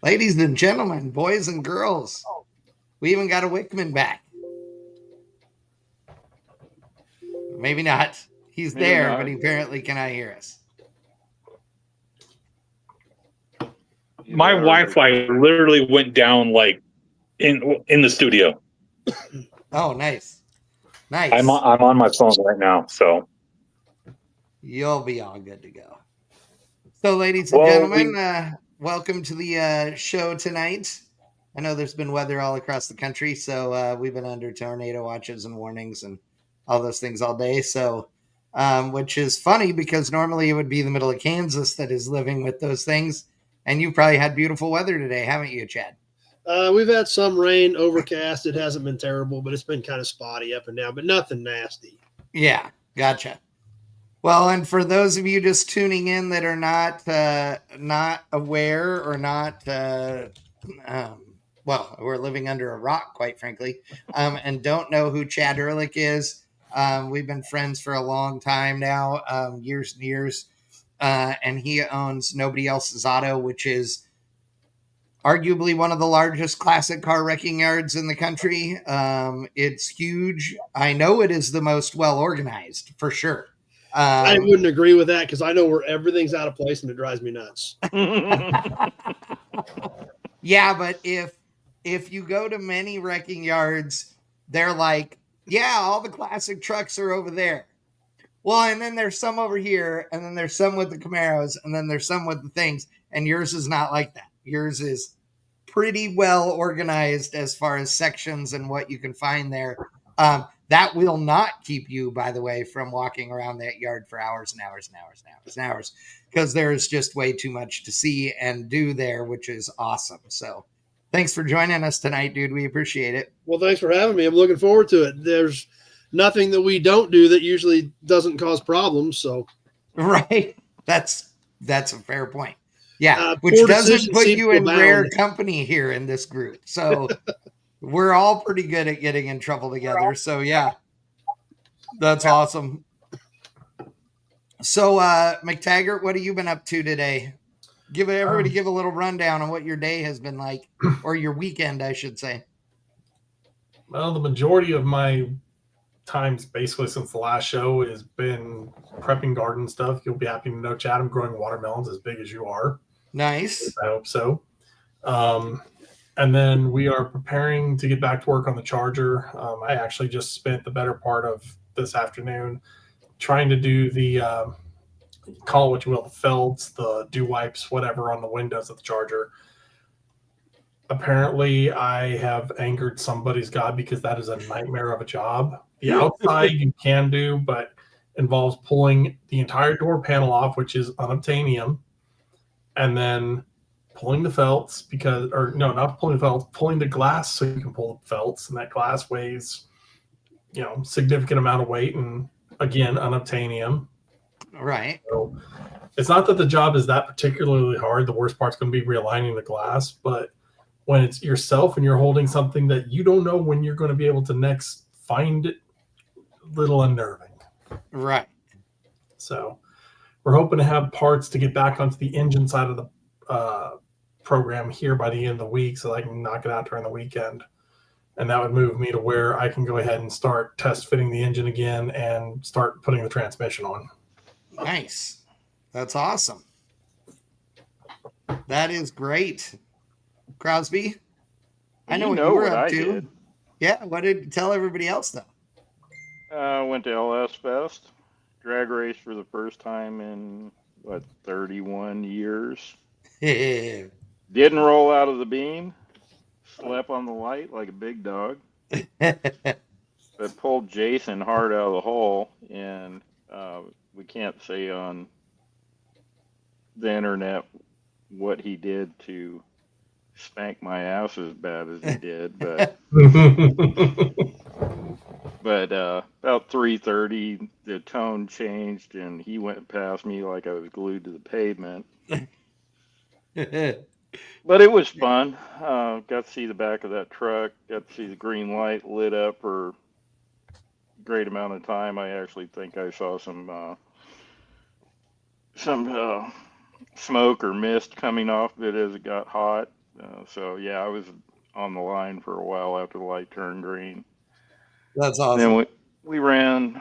Ladies and gentlemen, boys and girls, we even got a Wickman back. Maybe not. He's maybe there, not. But he apparently cannot hear us. My Wi-Fi literally went down like in the studio. Oh, nice. Nice. I'm on my phone right now, so you'll be all good to go. So, ladies and gentlemen, welcome to the show tonight. I know there's been weather all across the country, so we've been under tornado watches and warnings and all those things all day. So, which is funny because normally it would be the middle of Kansas that is living with those things. And you probably had beautiful weather today, haven't you, Chad? We've had some rain, overcast. It hasn't been terrible, but it's been kind of spotty up and down, but nothing nasty. Yeah, gotcha. Well, and for those of you just tuning in that are not aware or not, well, we're living under a rock, quite frankly, and don't know who Chad Ehrlich is. We've been friends for a long time now, years and years. And he owns Nobody Else's Auto, which is arguably one of the largest classic car wrecking yards in the country. It's huge. I know it is the most well organized, for sure. I wouldn't agree with that because I know where everything's out of place and it drives me nuts. Yeah, but if you go to many wrecking yards, they're like, yeah, all the classic trucks are over there. Well, and then there's some over here, and then there's some with the Camaros, and then there's some with the things, and yours is not like that. Yours is pretty well organized as far as sections and what you can find there. That will not keep you, by the way, from walking around that yard for hours and hours and hours and hours and hours, because there is just way too much to see and do there, which is awesome. So thanks for joining us tonight, dude. We appreciate it. Well, thanks for having me. I'm looking forward to it. There's nothing that we don't do that usually doesn't cause problems. So, right. That's a fair point. Yeah. Which doesn't put you in rare company here in this group. So we're all pretty good at getting in trouble together. So yeah, that's awesome. So, McTaggart, what have you been up to today? Give everybody give a little rundown on what your day has been like, or your weekend, I should say. Well, the majority of my times, basically since the last show, has been prepping garden stuff. You'll be happy to know, Chad, I'm growing watermelons as big as you are. Nice. I hope so. And then we are preparing to get back to work on the charger. I actually just spent the better part of this afternoon trying to do the call it what you will, the felts, the dew wipes, whatever on the windows of the charger. Apparently, I have angered somebody's God because that is a nightmare of a job. The outside you can do, but involves pulling the entire door panel off, which is unobtainium, and then pulling the felts not pulling the felts, pulling the glass so you can pull the felts, and that glass weighs, significant amount of weight, and again, unobtainium. Right. So it's not that the job is that particularly hard. The worst part's going to be realigning the glass, but when it's yourself and you're holding something that you don't know when you're going to be able to next find it, a little unnerving. Right. So we're hoping to have parts to get back onto the engine side of the program here by the end of the week so I can knock it out during the weekend. And that would move me to where I can go ahead and start test fitting the engine again and start putting the transmission on. Nice. That's awesome. That is great. Crosby, I know what you were up to. Did. Yeah, what did you tell everybody else though? Went to LS Fest, drag race for the first time in 31 years. Didn't roll out of the beam, slept on the light like a big dog, but pulled Jason hard out of the hole, and we can't say on the internet what he did to spank my ass as bad as he did, but about 3:30 the tone changed and he went past me like I was glued to the pavement. But it was fun. Got to see the back of that truck, got to see the green light lit up for a great amount of time. I actually think I saw some smoke or mist coming off of it as it got hot. So yeah, I was on the line for a while after the light turned green. That's awesome. Then we ran,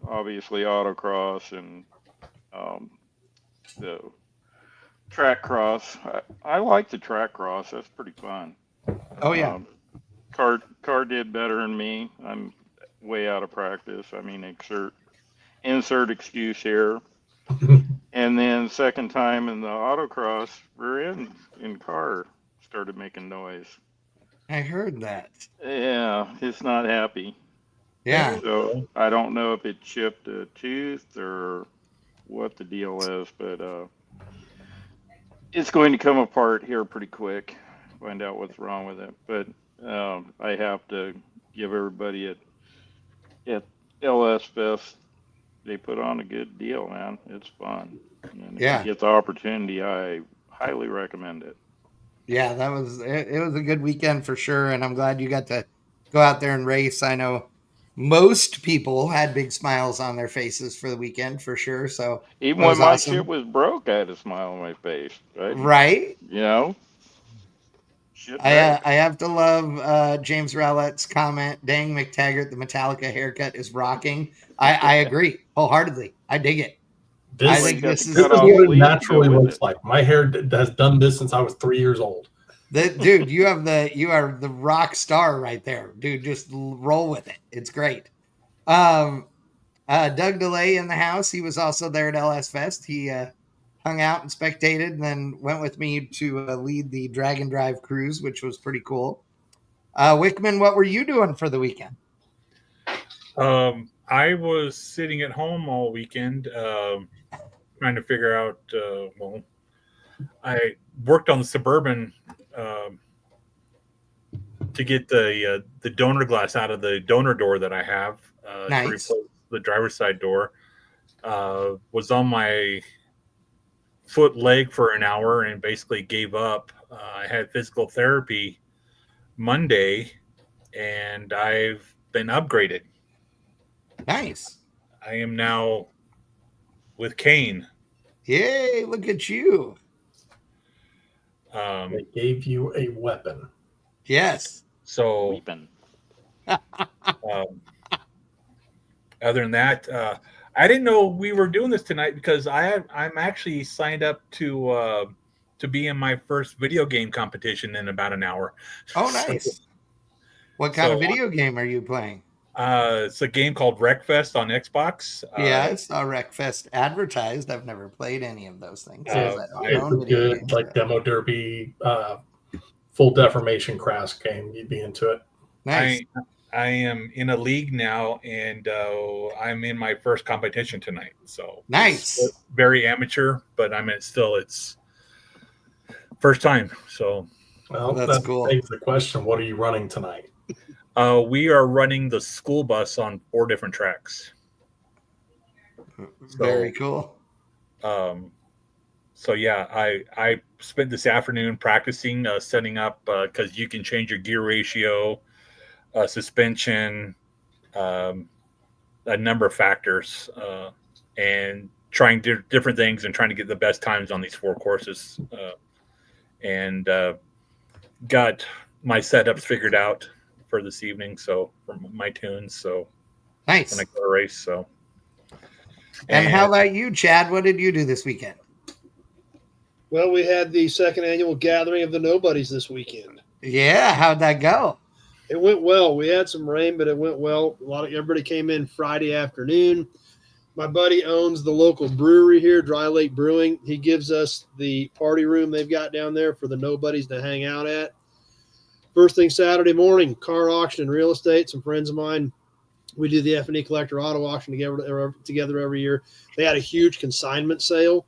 obviously, autocross and the track cross. I like the track cross. That's pretty fun. Oh yeah. Car did better than me. I'm way out of practice. I mean, insert excuse here. And then second time in the autocross, rear end in car started making noise. I heard that. Yeah, it's not happy. Yeah. So I don't know if it chipped a tooth or what the deal is, but it's going to come apart here pretty quick. Find out what's wrong with it. But I have to give everybody at LS Fest, they put on a good deal, man. It's fun. And if you get the opportunity, I highly recommend it. Yeah, it was a good weekend for sure, and I'm glad you got to go out there and race. I know most people had big smiles on their faces for the weekend for sure. So even when my shit was broke, I had a smile on my face. Right? You know? I have to love James Rowlett's comment. Dang, McTaggart, the Metallica haircut is rocking. I agree wholeheartedly. I dig it. I think this is what it naturally looks like. My hair has done this since I was 3 years old. Dude, you are the rock star right there, dude. Just roll with it. It's great. Doug DeLay in the house. He was also there at LS Fest. He hung out and spectated, and then went with me to lead the Drag and Drive cruise, which was pretty cool. Wickman, what were you doing for the weekend? I was sitting at home all weekend, trying to figure out. I worked on the Suburban to get the donor glass out of the donor door that I have to replace the driver's side door. Was on my foot leg for an hour and basically gave up. I had physical therapy Monday, and I've been upgraded. Nice. I am now with Kane. Yay! Look at you. They gave you a weapon. Yes. So, Weeping. other than that, I didn't know we were doing this tonight because I'm actually signed up to be in my first video game competition in about an hour. Oh, nice. What kind of video game are you playing? It's a game called Wreckfest on Xbox. Yeah, I saw Wreckfest advertised. I've never played any of those things. It's a good like demo derby, full deformation crash game. You'd be into it. Nice. I am in a league now, and I'm in my first competition tonight. So nice. It's very amateur, but I mean, it's first time. So well, that's cool. Begs the question: what are you running tonight? We are running the school bus on 4 different tracks. Very cool. So yeah, I spent this afternoon practicing setting up because you can change your gear ratio, suspension, a number of factors, and trying different things and trying to get the best times on these 4 courses, and got my setups figured out for this evening. So for my tunes, so nice. when I go to race. So, and how about you, Chad? What did you do this weekend? Well, we had the second annual gathering of the Nobodies this weekend. Yeah, how'd that go? It went well. We had some rain, but it went well. Everybody came in Friday afternoon. My buddy owns the local brewery here, Dry Lake Brewing. He gives us the party room they've got down there for the Nobodies to hang out at. First thing Saturday morning, car auction and real estate. Some friends of mine, we do the F&E Collector Auto Auction together every year. They had a huge consignment sale.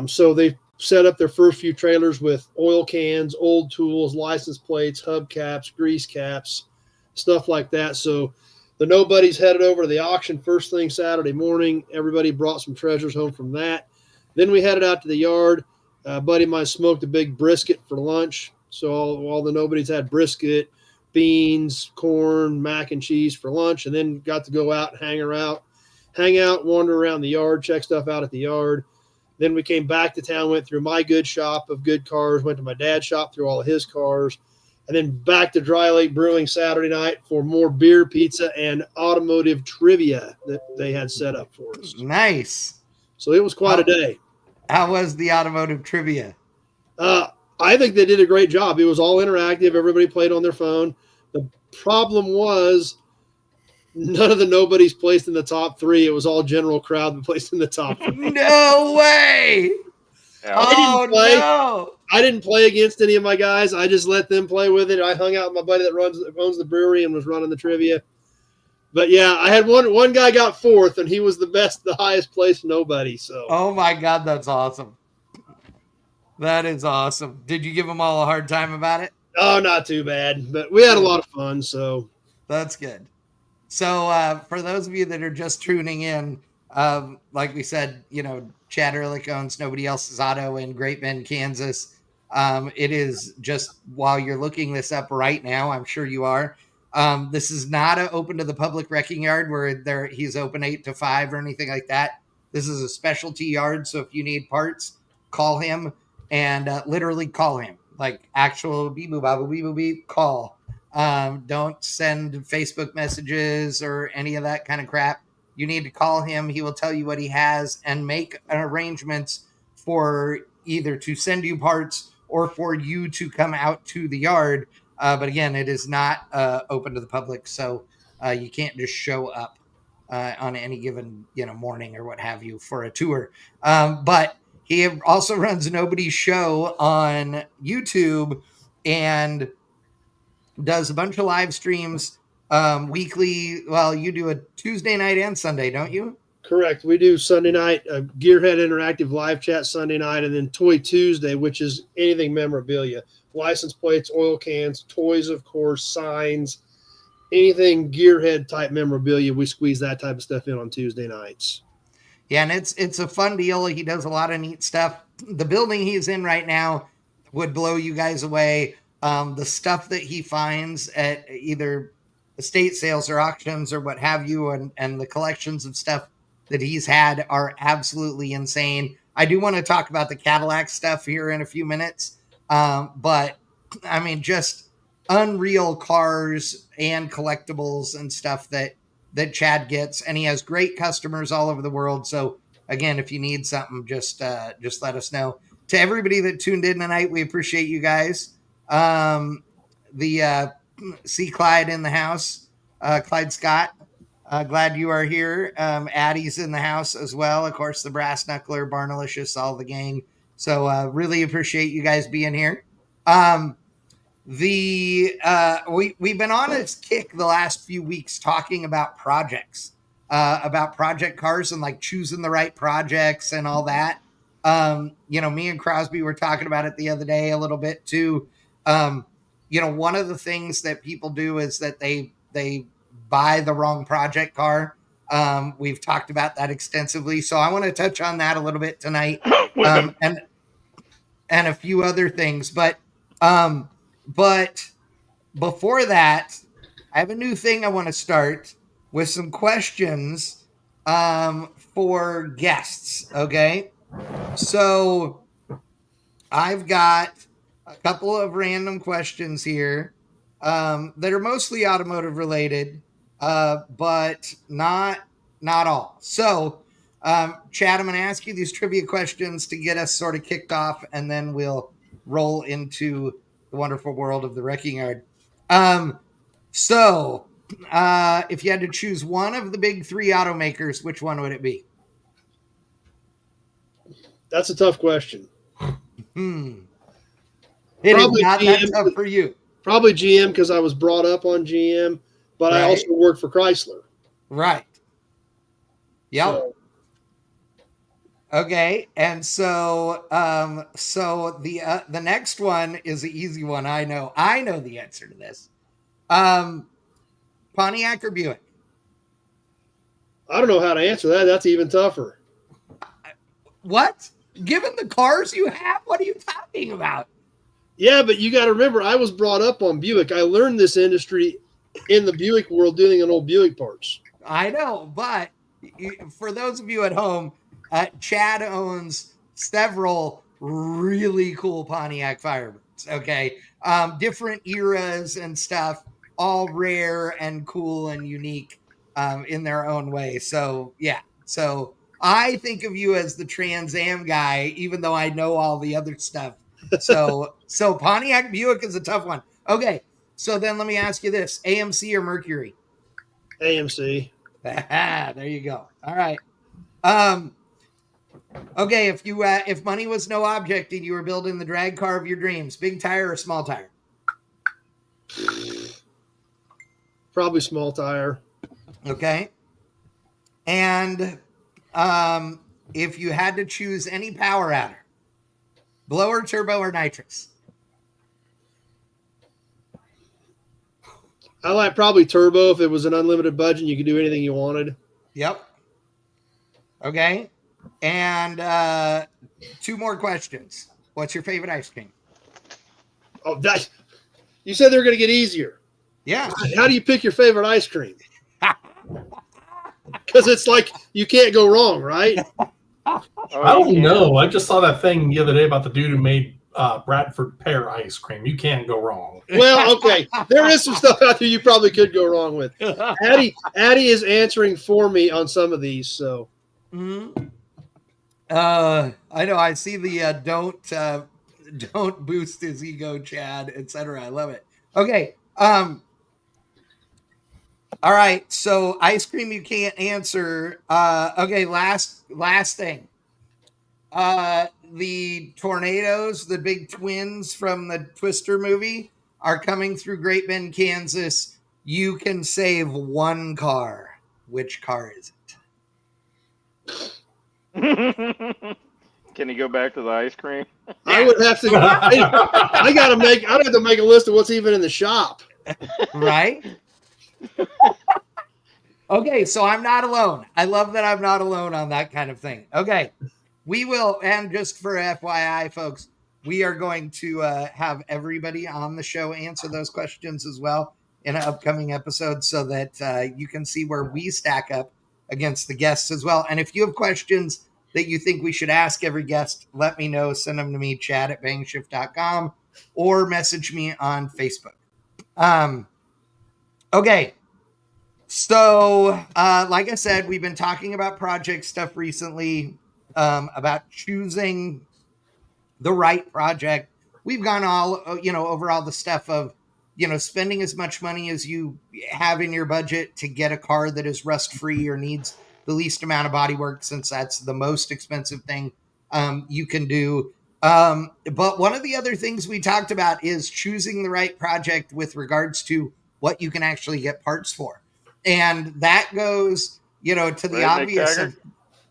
So they set up their first few trailers with oil cans, old tools, license plates, hubcaps, grease caps, stuff like that. So the Nobodies headed over to the auction first thing Saturday morning. Everybody brought some treasures home from that. Then we headed out to the yard. A buddy of mine smoked a big brisket for lunch. So all the Nobodies had brisket, beans, corn, mac and cheese for lunch, and then got to go out and hang out, wander around the yard, check stuff out at the yard. Then we came back to town, went through my good shop of good cars, went to my dad's shop through all of his cars, and then back to Dry Lake Brewing Saturday night for more beer, pizza, and automotive trivia that they had set up for us. Nice. So it was quite a day. How was the automotive trivia? I think they did a great job. It was all interactive. Everybody played on their phone. The problem was none of the Nobodies placed in the top 3. It was all general crowd that placed in the top 3. No way. No. I didn't play against any of my guys. I just let them play with it. I hung out with my buddy that owns the brewery and was running the trivia. But yeah, I had one guy got 4th, and he was the highest placed nobody. So. Oh my God, that's awesome. That is awesome. Did you give them all a hard time about it? Oh, not too bad, but we had a lot of fun. So that's good. So for those of you that are just tuning in, like we said, Chad Ehrlich owns Nobody Else's Auto in Great Bend, Kansas. It is just while you're looking this up right now, I'm sure you are. This is not an open to the public wrecking yard where he's open 8 to 5 or anything like that. This is a specialty yard. So if you need parts, call him and literally call him, like actual beep boop boop beep boop beep call. Don't send Facebook messages or any of that kind of crap. You need to call him. He will tell you what he has and make arrangements for either to send you parts or for you to come out to the yard. But again, it is not open to the public, so you can't just show up on any given morning or what have you for a tour. But he also runs Nobody's Show on YouTube and does a bunch of live streams weekly. Well, you do a Tuesday night and Sunday, don't you? Correct. We do Sunday night, Gearhead Interactive live chat Sunday night, and then Toy Tuesday, which is anything memorabilia. License plates, oil cans, toys, of course, signs, anything Gearhead type memorabilia. We squeeze that type of stuff in on Tuesday nights. Yeah, and it's a fun deal. He does a lot of neat stuff. The building he's in right now would blow you guys away. The stuff that he finds at either estate sales or auctions or what have you, and the collections of stuff that he's had are absolutely insane. I do want to talk about the Cadillac stuff here in a few minutes. But I mean, just unreal cars and collectibles and stuff that Chad gets, and he has great customers all over the world. So again, if you need something, just let us know. To everybody that tuned in tonight, we appreciate you guys. See Clyde in the house, Clyde Scott. Glad you are here. Addie's in the house as well. Of course, the Brass Knuckler, Barnalicious, all the gang. So really appreciate you guys being here. We've been on this kick the last few weeks talking about projects, about project cars and like choosing the right projects and all that. Me and Crosby were talking about it the other day a little bit too. One of the things that people do is that they buy the wrong project car. We've talked about that extensively. So I want to touch on that a little bit tonight. And a few other things, but before that, I have a new thing I want to start with some questions for guests. Okay. So I've got a couple of random questions here that are mostly automotive related, but not all. So Chad, I'm going to ask you these trivia questions to get us sort of kicked off, and then we'll roll into the wonderful world of the wrecking yard. So if you had to choose one of the big three automakers, which one would it be? That's a tough question. It is not GM, that tough for you. Probably GM because I was brought up on GM, but I also worked for Chrysler. Right. Yep. So, okay, and so the next one is an easy one. I know the answer to this. Pontiac or Buick? I don't know how to answer that. That's even tougher. What? Given the cars you have, what are you talking about? Yeah, but you got to remember, I was brought up on Buick. I learned this industry in the Buick world dealing in old Buick parts. I know, but for those of you at home, Chad owns several really cool Pontiac Firebirds, okay? Different eras and stuff, all rare and cool and unique in their own way. So, yeah. So I think of you as the Trans Am guy, even though I know all the other stuff. So Pontiac Buick is a tough one. Okay, so then let me ask you this. AMC or Mercury? AMC. There you go. All right. Okay, if money was no object and you were building the drag car of your dreams, big tire or small tire? Probably small tire. Okay. And if you had to choose any power adder, blower, turbo, or nitrous? I like probably turbo if it was an unlimited budget and you could do anything you wanted. Yep. Okay. And two more questions. What's your favorite ice cream? Oh, you said they were going to get easier. Yeah. How do you pick your favorite ice cream? Because it's like you can't go wrong, right? I don't know. I just saw that thing the other day about the dude who made Bradford pear ice cream. You can't go wrong. Well, okay. There is some stuff out there you probably could go wrong with. Addie is answering for me on some of these. So, I know. I see the don't boost his ego, Chad, etc. I love it. Okay. All right. So ice cream you can't answer. Okay. Last thing. The tornadoes, the big twins from the Twister movie, are coming through Great Bend, Kansas. You can save one car. Which car is it? Can you go back to the ice cream? I would have to. I'd have to make a list of what's even in the shop. Right? Okay, so I'm not alone. I love that I'm not alone on that kind of thing. Okay. We will, and just for FYI, folks, we are going to have everybody on the show answer those questions as well in an upcoming episode so that you can see where we stack up against the guests as well. And if you have questions that you think we should ask every guest, let me know. Send them to me, chad@bangshift.com, or message me on Facebook. Okay. So, like I said, we've been talking about project stuff recently, about choosing the right project. We've gone all, over all the stuff of, spending as much money as you have in your budget to get a car that is rust free or needs the least amount of body work, since that's the most expensive thing you can do. But one of the other things we talked about is choosing the right project with regards to what you can actually get parts for. And that goes, to the obvious of,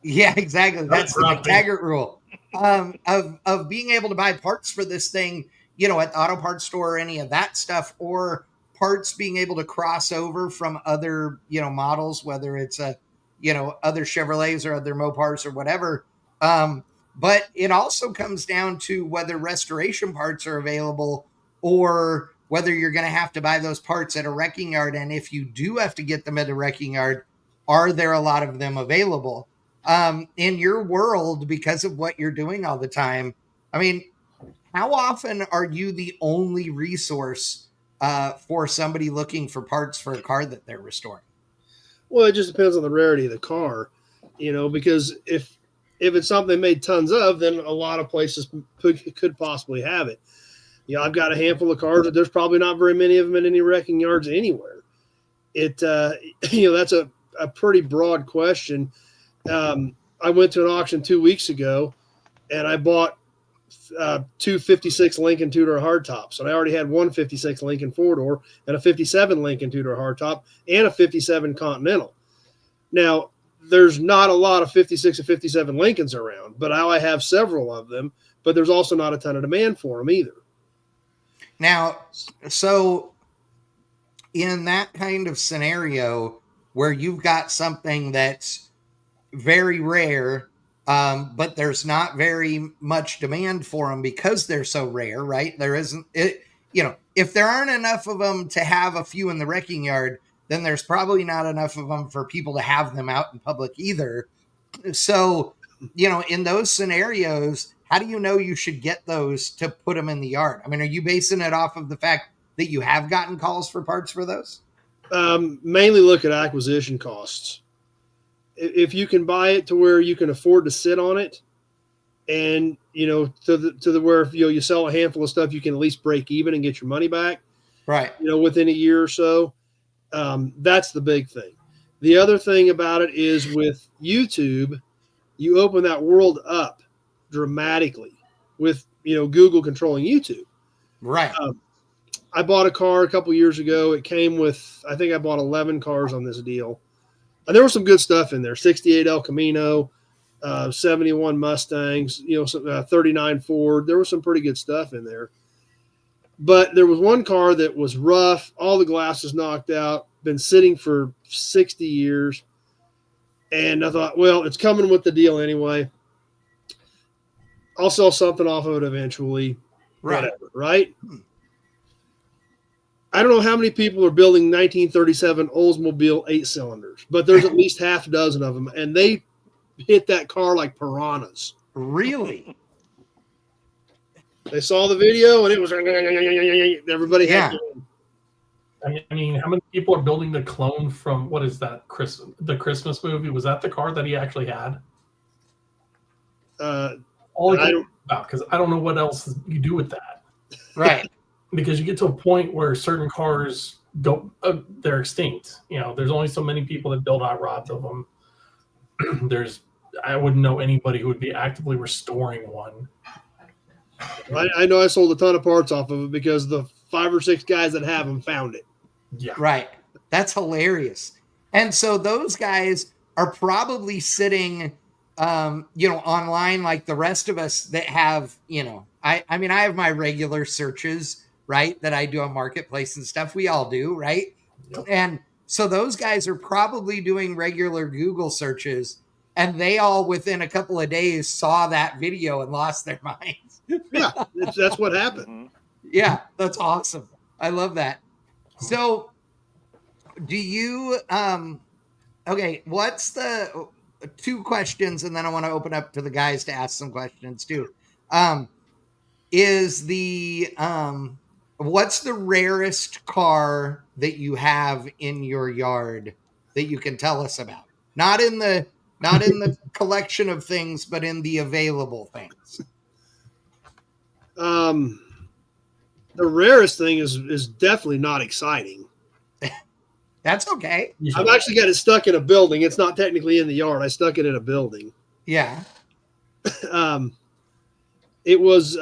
yeah, exactly. That's the McTaggart rule of being able to buy parts for this thing, at the auto parts store or any of that stuff, or parts being able to cross over from other, models, whether it's other Chevrolets or other Mopars or whatever. But it also comes down to whether restoration parts are available, or whether you're going to have to buy those parts at a wrecking yard. And if you do have to get them at a wrecking yard, are there a lot of them available? In your world, because of what you're doing all the time, I mean, how often are you the only resource for somebody looking for parts for a car that they're restoring? Well, it just depends on the rarity of the car, because if it's something they made tons of, then a lot of places could possibly have it. I've got a handful of cars that there's probably not very many of them in any wrecking yards anywhere. That's a pretty broad question. I went to an auction 2 weeks ago, and I bought two 56 Lincoln two-door hardtops. And I already had one 56 Lincoln four-door and a 57 Lincoln two-door hardtop and a 57 Continental. Now, there's not a lot of 56 and 57 Lincolns around, but I have several of them, but there's also not a ton of demand for them either. Now, so in that kind of scenario where you've got something that's very rare, but there's not very much demand for them because they're so rare, right? There isn't it, if there aren't enough of them to have a few in the wrecking yard, then there's probably not enough of them for people to have them out in public either. So, in those scenarios, how do you know you should get those to put them in the yard? I mean, are you basing it off of the fact that you have gotten calls for parts for those? Mainly look at acquisition costs. If you can buy it to where you can afford to sit on it, and to the where if you sell a handful of stuff, you can at least break even and get your money back, right? Within a year or so. That's the big thing. The other thing about it is with YouTube, you open that world up dramatically with Google controlling YouTube. Right. I bought a car a couple years ago. It came with, I think I bought 11 cars on this deal. And there was some good stuff in there. 68 El Camino, 71 Mustangs, 39 Ford. There was some pretty good stuff in there. But there was one car that was rough, all the glass was knocked out, been sitting for 60 years. And I thought, well, it's coming with the deal anyway. I'll sell something off of it eventually. Right. Whatever, right? I don't know how many people are building 1937 Oldsmobile 8-cylinders, but there's at least half a dozen of them, and they hit that car like piranhas. Really? They saw the video, and it was everybody had. I mean, how many people are building the clone from what is that? The Christmas movie? Was that the car that he actually had? All I don't about because I don't know what else you do with that. Right. Because you get to a point where certain cars don't, they're extinct. There's only so many people that build hot rods of them. I wouldn't know anybody who would be actively restoring one. I know I sold a ton of parts off of it because the 5 or 6 guys that have them found it. Yeah. Right. That's hilarious. And so those guys are probably sitting, online like the rest of us that have, I have my regular searches, right, that I do on Marketplace and stuff. We all do, right? Yep. And so those guys are probably doing regular Google searches, and they all within a couple of days saw that video and lost their minds. Yeah, that's what happened. Yeah, that's awesome. I love that. So do you okay, what's the 2 questions, and then I want to open up to the guys to ask some questions too. Is the what's the rarest car that you have in your yard that you can tell us about? Not in the collection of things, but in the available things. The rarest thing is definitely not exciting. That's okay. I've actually got it stuck in a building. It's not technically in the yard. I stuck it in a building. Yeah. It was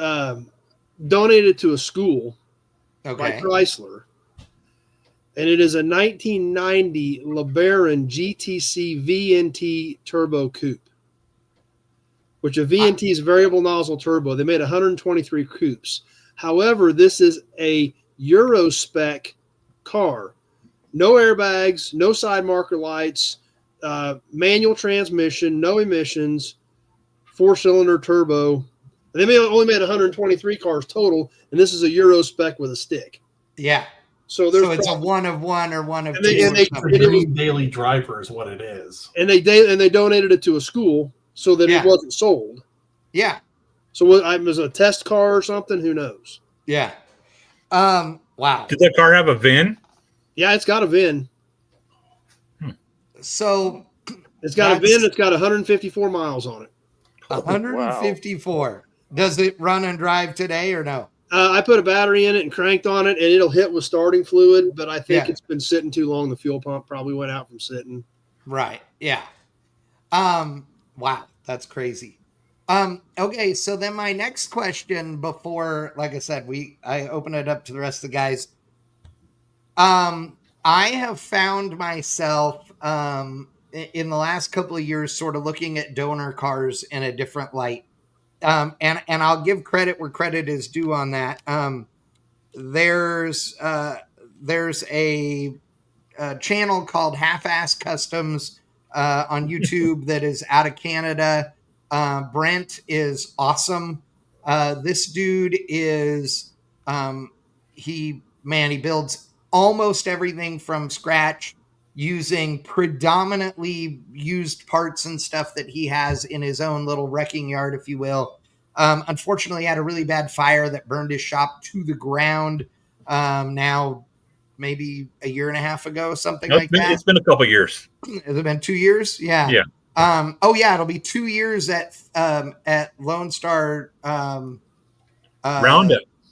donated to a school by Okay. Chrysler. And it is a 1990 LeBaron GTC VNT turbo coupe, which a VNT is variable nozzle turbo. They made 123 coupes. However, this is a Euro spec car. No airbags, no side marker lights, manual transmission, no emissions, 4-cylinder turbo. They only made 123 cars total, and this is a Euro spec with a stick. Yeah. So it's a 1 of 1 or 1 of 2. Dream daily driver is what it is. And they donated it to a school so that it wasn't sold. Yeah. So it was a test car or something. Who knows? Yeah. Wow. Did that car have a VIN? Yeah, it's got a VIN. So it's got a VIN. It's got 154 miles on it. 154. Wow. Does it run and drive today or no? I put a battery in it and cranked on it, and it'll hit with starting fluid. But I think it's been sitting too long. The fuel pump probably went out from sitting. Right. Yeah. Wow. That's crazy. Okay. So then my next question before, like I said, I open it up to the rest of the guys. I have found myself, in the last couple of years, sort of looking at donor cars in a different light. And I'll give credit where credit is due on that. There's a channel called Half-Ass Customs on YouTube that is out of Canada. Brent is awesome. This dude is he builds almost everything from scratch using predominantly used parts and stuff that he has in his own little wrecking yard, if you will. Unfortunately, he had a really bad fire that burned his shop to the ground. Now, ame a year and a half ago, something like that. It's been a couple of years. Has it been 2 years? Yeah. Yeah. It'll be 2 years at Lone Star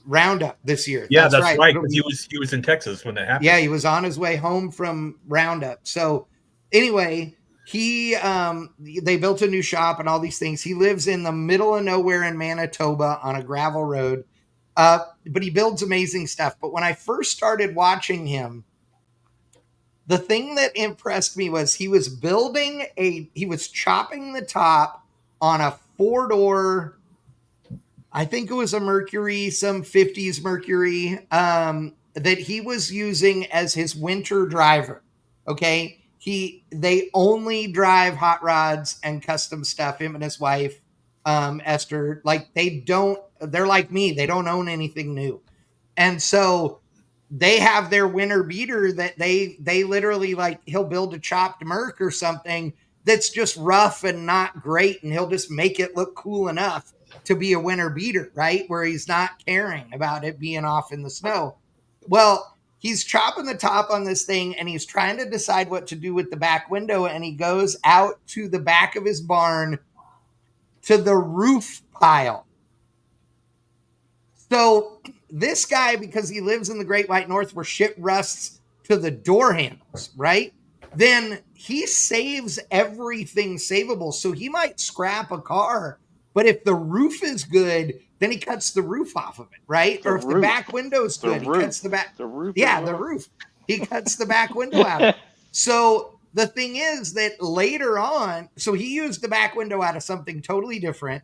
Roundup this year. Yeah, that's right. Because he was in Texas when that happened. Yeah, he was on his way home from Roundup. So anyway, they built a new shop and all these things. He lives in the middle of nowhere in Manitoba on a gravel road. But he builds amazing stuff. But when I first started watching him, the thing that impressed me was he was chopping the top on a 4-door, I think it was a Mercury, some 50s Mercury, that he was using as his winter driver. Okay. They only drive hot rods and custom stuff, him and his wife, Esther. Like they're like me. They don't own anything new. And so they have their winter beater that they literally, like, he'll build a chopped Merc or something that's just rough and not great. And he'll just make it look cool enough to be a winter beater, right? Where he's not caring about it being off in the snow. Well, he's chopping the top on this thing and he's trying to decide what to do with the back window. And he goes out to the back of his barn to the roof pile. So this guy, because he lives in the Great White North where shit rusts to the door handles, right? Then he saves everything savable. So he might scrap a car, but if the roof is good, then he cuts the roof off of it, right? Or if the back window's good, he cuts the back. The roof. Yeah, the roof. He cuts the back window out. So the thing is that later on, so he used the back window out of something totally different.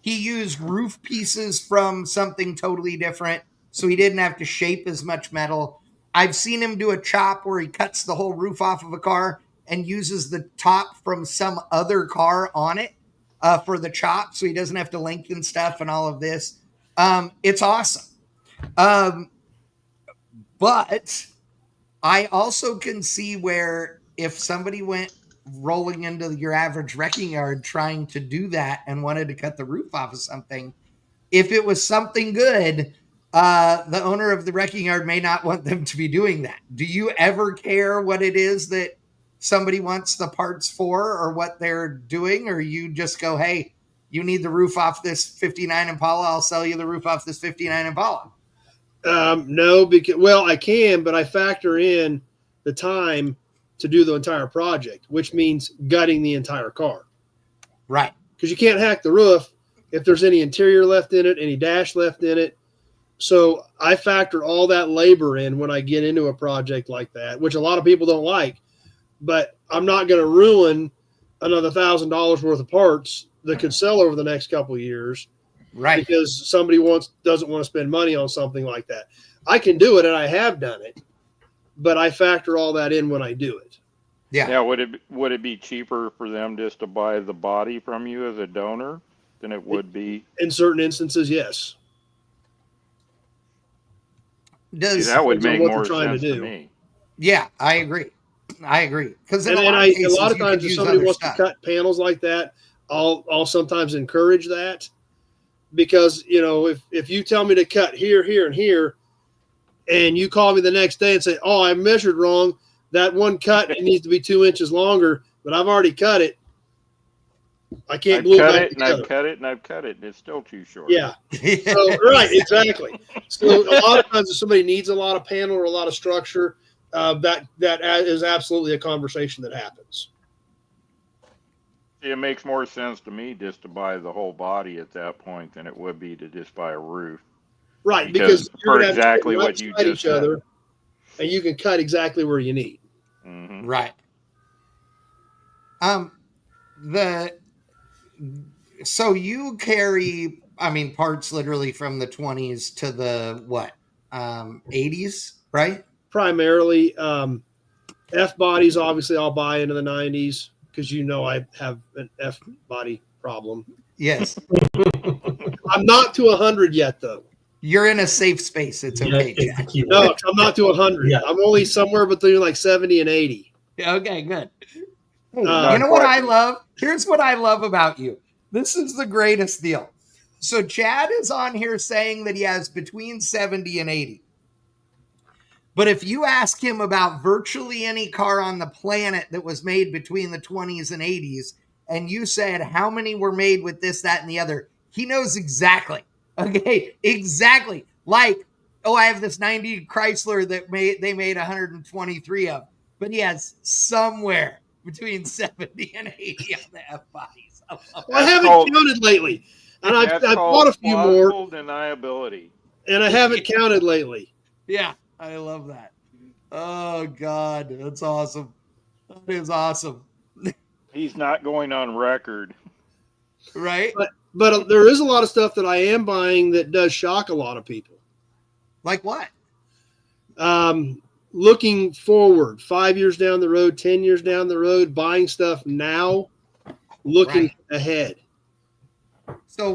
He used roof pieces from something totally different, so he didn't have to shape as much metal. I've seen him do a chop where he cuts the whole roof off of a car and uses the top from some other car on it for the chop, so he doesn't have to lengthen stuff and all of this. It's awesome. But I also can see where if somebody went rolling into your average wrecking yard trying to do that and wanted to cut the roof off of something, if it was something good, the owner of the wrecking yard may not want them to be doing that. Do you ever care what it is that somebody wants the parts for or what they're doing? Or you just go, hey, you need the roof off this 59 Impala, I'll sell you the roof off this 59 Impala? No, because, well, I can, but I factor in the time to do the entire project, which means gutting the entire car. Right. Because you can't hack the roof if there's any interior left in it, any dash left in it. So I factor all that labor in when I get into a project like that, which a lot of people don't like. But I'm not going to ruin another $1,000 worth of parts that could sell over the next couple of years. Right. Because somebody doesn't want to spend money on something like that. I can do it, and I have done it, but I factor all that in when I do it. Yeah. Yeah. Would it be cheaper for them just to buy the body from you as a donor than it would be? In certain instances, yes. That would make more sense to me. Yeah, I agree. Because a lot of times, if somebody wants to cut panels like that, I'll sometimes encourage that. Because, you know, if you tell me to cut here, here, and here, and you call me the next day and say, oh, I measured wrong, that one cut it needs to be 2 inches longer, but I've already cut it. I can't glue it back together. I've cut it, and I've cut it, and it's still too short. Yeah. So, right, exactly. So a lot of times if somebody needs a lot of panel or a lot of structure, that is absolutely a conversation that happens. It makes more sense to me just to buy the whole body at that point than it would be to just buy a roof. Right, because for exactly what you just said. And you can cut exactly where you need. Mm-hmm. Right. So you carry, parts literally from the 20s to the what? 80s, right? Primarily, F bodies. Obviously, I'll buy into the 90s. Because I have an F body problem. Yes. I'm not to 100 yet, though. You're in a safe space. It's okay. No, I'm not to 100. Yeah. I'm only somewhere between like 70 and 80. Okay, good. You know what I love? Here's what I love about you. This is the greatest deal. So Chad is on here saying that he has between 70 and 80. But if you ask him about virtually any car on the planet that was made between the 20s and 80s, and you said how many were made with this, that, and the other, he knows exactly. Okay, exactly. Like, I have this 90 Chrysler that they made 123 of, but he has somewhere between 70 and 80 on the F bodies. I haven't counted lately, and I've bought a few more. Deniability. And I haven't counted lately. Yeah. I love that. Oh, God. That's awesome. That is awesome. He's not going on record. Right? But there is a lot of stuff that I am buying that does shock a lot of people. Like what? Looking forward, 5 years down the road, 10 years down the road, buying stuff now, looking ahead. So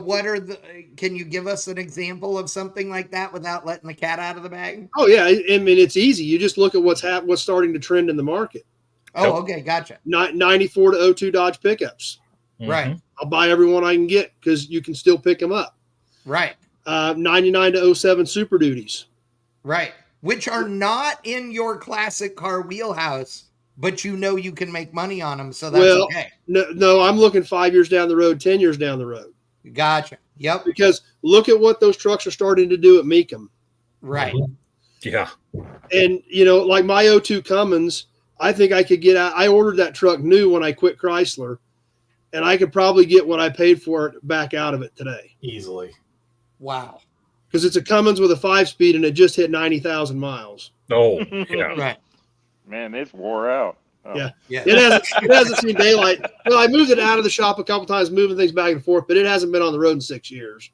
can you give us an example of something like that without letting the cat out of the bag? Oh, yeah. It's easy. You just look at what's starting to trend in the market. Oh, okay. Gotcha. 94 to 02 Dodge pickups. Right. I'll buy every one I can get because you can still pick them up. Right. 99 to 07 Super Duties. Right. Which are not in your classic car wheelhouse, but you can make money on them. So that's okay. No, I'm looking 5 years down the road, 10 years down the road. Gotcha. Yep. Because look at what those trucks are starting to do at Mecum. Right. Yeah. And, like my 02 Cummins, I think I could get out. I ordered that truck new when I quit Chrysler, and I could probably get what I paid for it back out of it today. Easily. Wow. Because it's a Cummins with a 5-speed, and it just hit 90,000 miles. Oh, yeah. Right. Man, it's wore out. Oh. Yeah. It hasn't seen daylight. Well, I moved it out of the shop a couple times, moving things back and forth, but it hasn't been on the road in 6 years.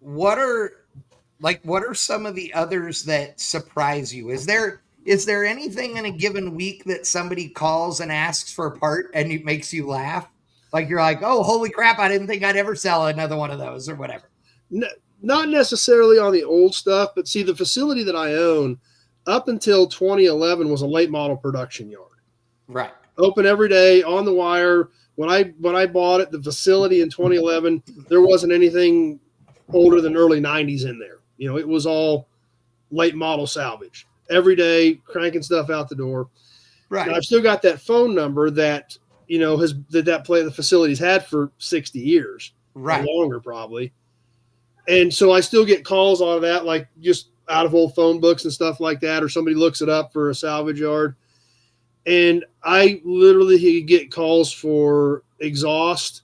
What are some of the others that surprise you? Is there anything in a given week that somebody calls and asks for a part and it makes you laugh? Like you're like, oh, holy crap, I didn't think I'd ever sell another one of those or whatever. No, not necessarily on the old stuff, but see, the facility that I own, up until 2011 was a late model production yard. Right. Open every day on the wire. When I bought it, the facility in 2011, there wasn't anything older than early 90s in there. You know, it was all late model salvage. Every day, cranking stuff out the door. Right. Now, I've still got that phone number that, you know, the facility's had for 60 years. Right. Or longer, probably. And so I still get calls out of that, like just out of old phone books and stuff like that, or somebody looks it up for a salvage yard. And I literally get calls for exhaust,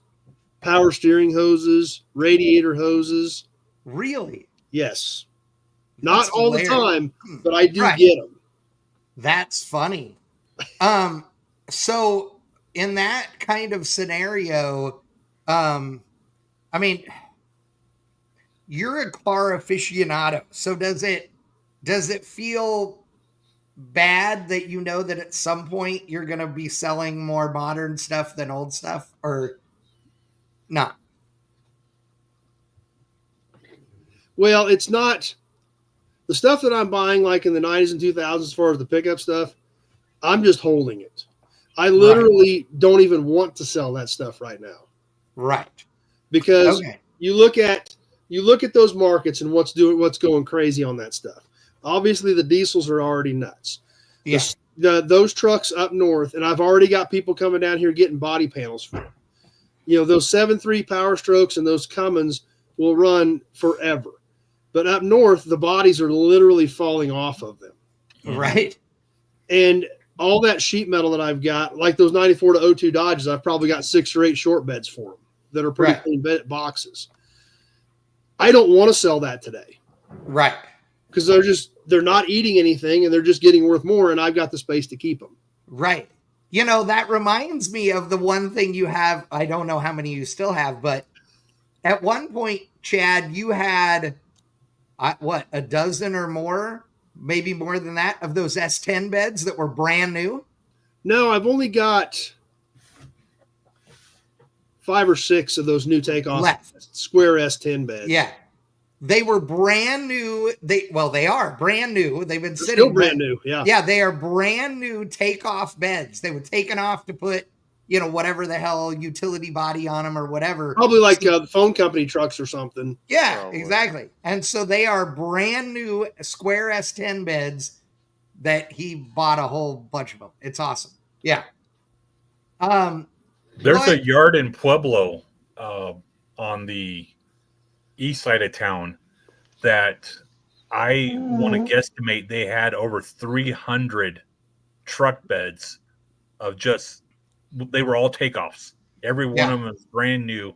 power steering hoses, radiator hoses. Really? Yes. Not That's all hilarious. the time, but I do Right. get them. That's funny. So in that kind of scenario, I mean, you're a car aficionado. So does it feel bad that you know that at some point you're going to be selling more modern stuff than old stuff, or not? Well, it's not the stuff that I'm buying like in the 90s and 2000s as far as the pickup stuff. I'm just holding it. I literally don't even want to sell that stuff right now. Right. Because Okay. you look at those markets and what's going crazy on that stuff. Obviously, the diesels are already nuts. Yeah. Those trucks up north, and I've already got people coming down here getting body panels for them. You know, those 7.3 Power Strokes and those Cummins will run forever. But up north, the bodies are literally falling off of them. Right. And all that sheet metal that I've got, like those 94 to 02 Dodges, I've probably got 6 or 8 short beds for them that are pretty Right. clean boxes. I don't want to sell that today. Right. Because they're not eating anything and they're just getting worth more, and I've got the space to keep them. Right. You know, that reminds me of the one thing you have. I don't know how many you still have, but at one point, Chad, you had a dozen or more, maybe more than that, of those S10 beds that were brand new? No, I've only got 5 or 6 of those new takeoff square S10 beds. Yeah. They were brand new. They are brand new. They've been sitting. Still brand new. Yeah. Yeah. They are brand new takeoff beds. They were taken off to put, you know, whatever the hell utility body on them or whatever. Probably like the phone company trucks or something. Yeah, Probably. exactly. And so they are brand new square S10 beds that he bought a whole bunch of them. It's awesome. Yeah. There's a yard in Pueblo on the east side of town that I want to guesstimate they had over 300 truck beds of just, they were all takeoffs. Every one of them is brand new.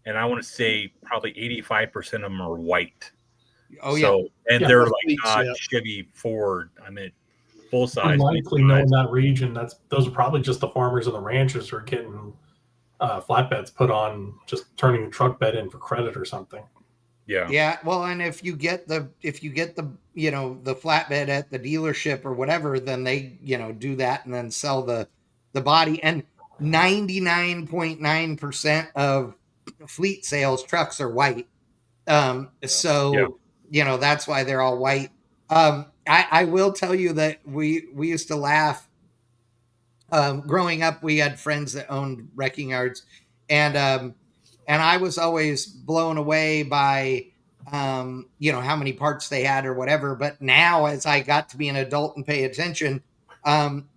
And I want to say probably 85% of them are white. Oh, so, yeah. And they're like not Chevy Ford. I mean, full size. Unlikely knowing that region. Those are probably just the farmers and the ranchers who are getting flatbeds put on, just turning the truck bed in for credit or something. Yeah. Yeah. Well, and if you get the you know, the flatbed at the dealership or whatever, then they, you know, do that and then sell the body. And 99.9% of fleet sales trucks are white. So you know, that's why they're all white. I will tell you that we used to laugh. Growing up, we had friends that owned wrecking yards, and I was always blown away by, you know, how many parts they had or whatever. But now, as I got to be an adult and pay attention,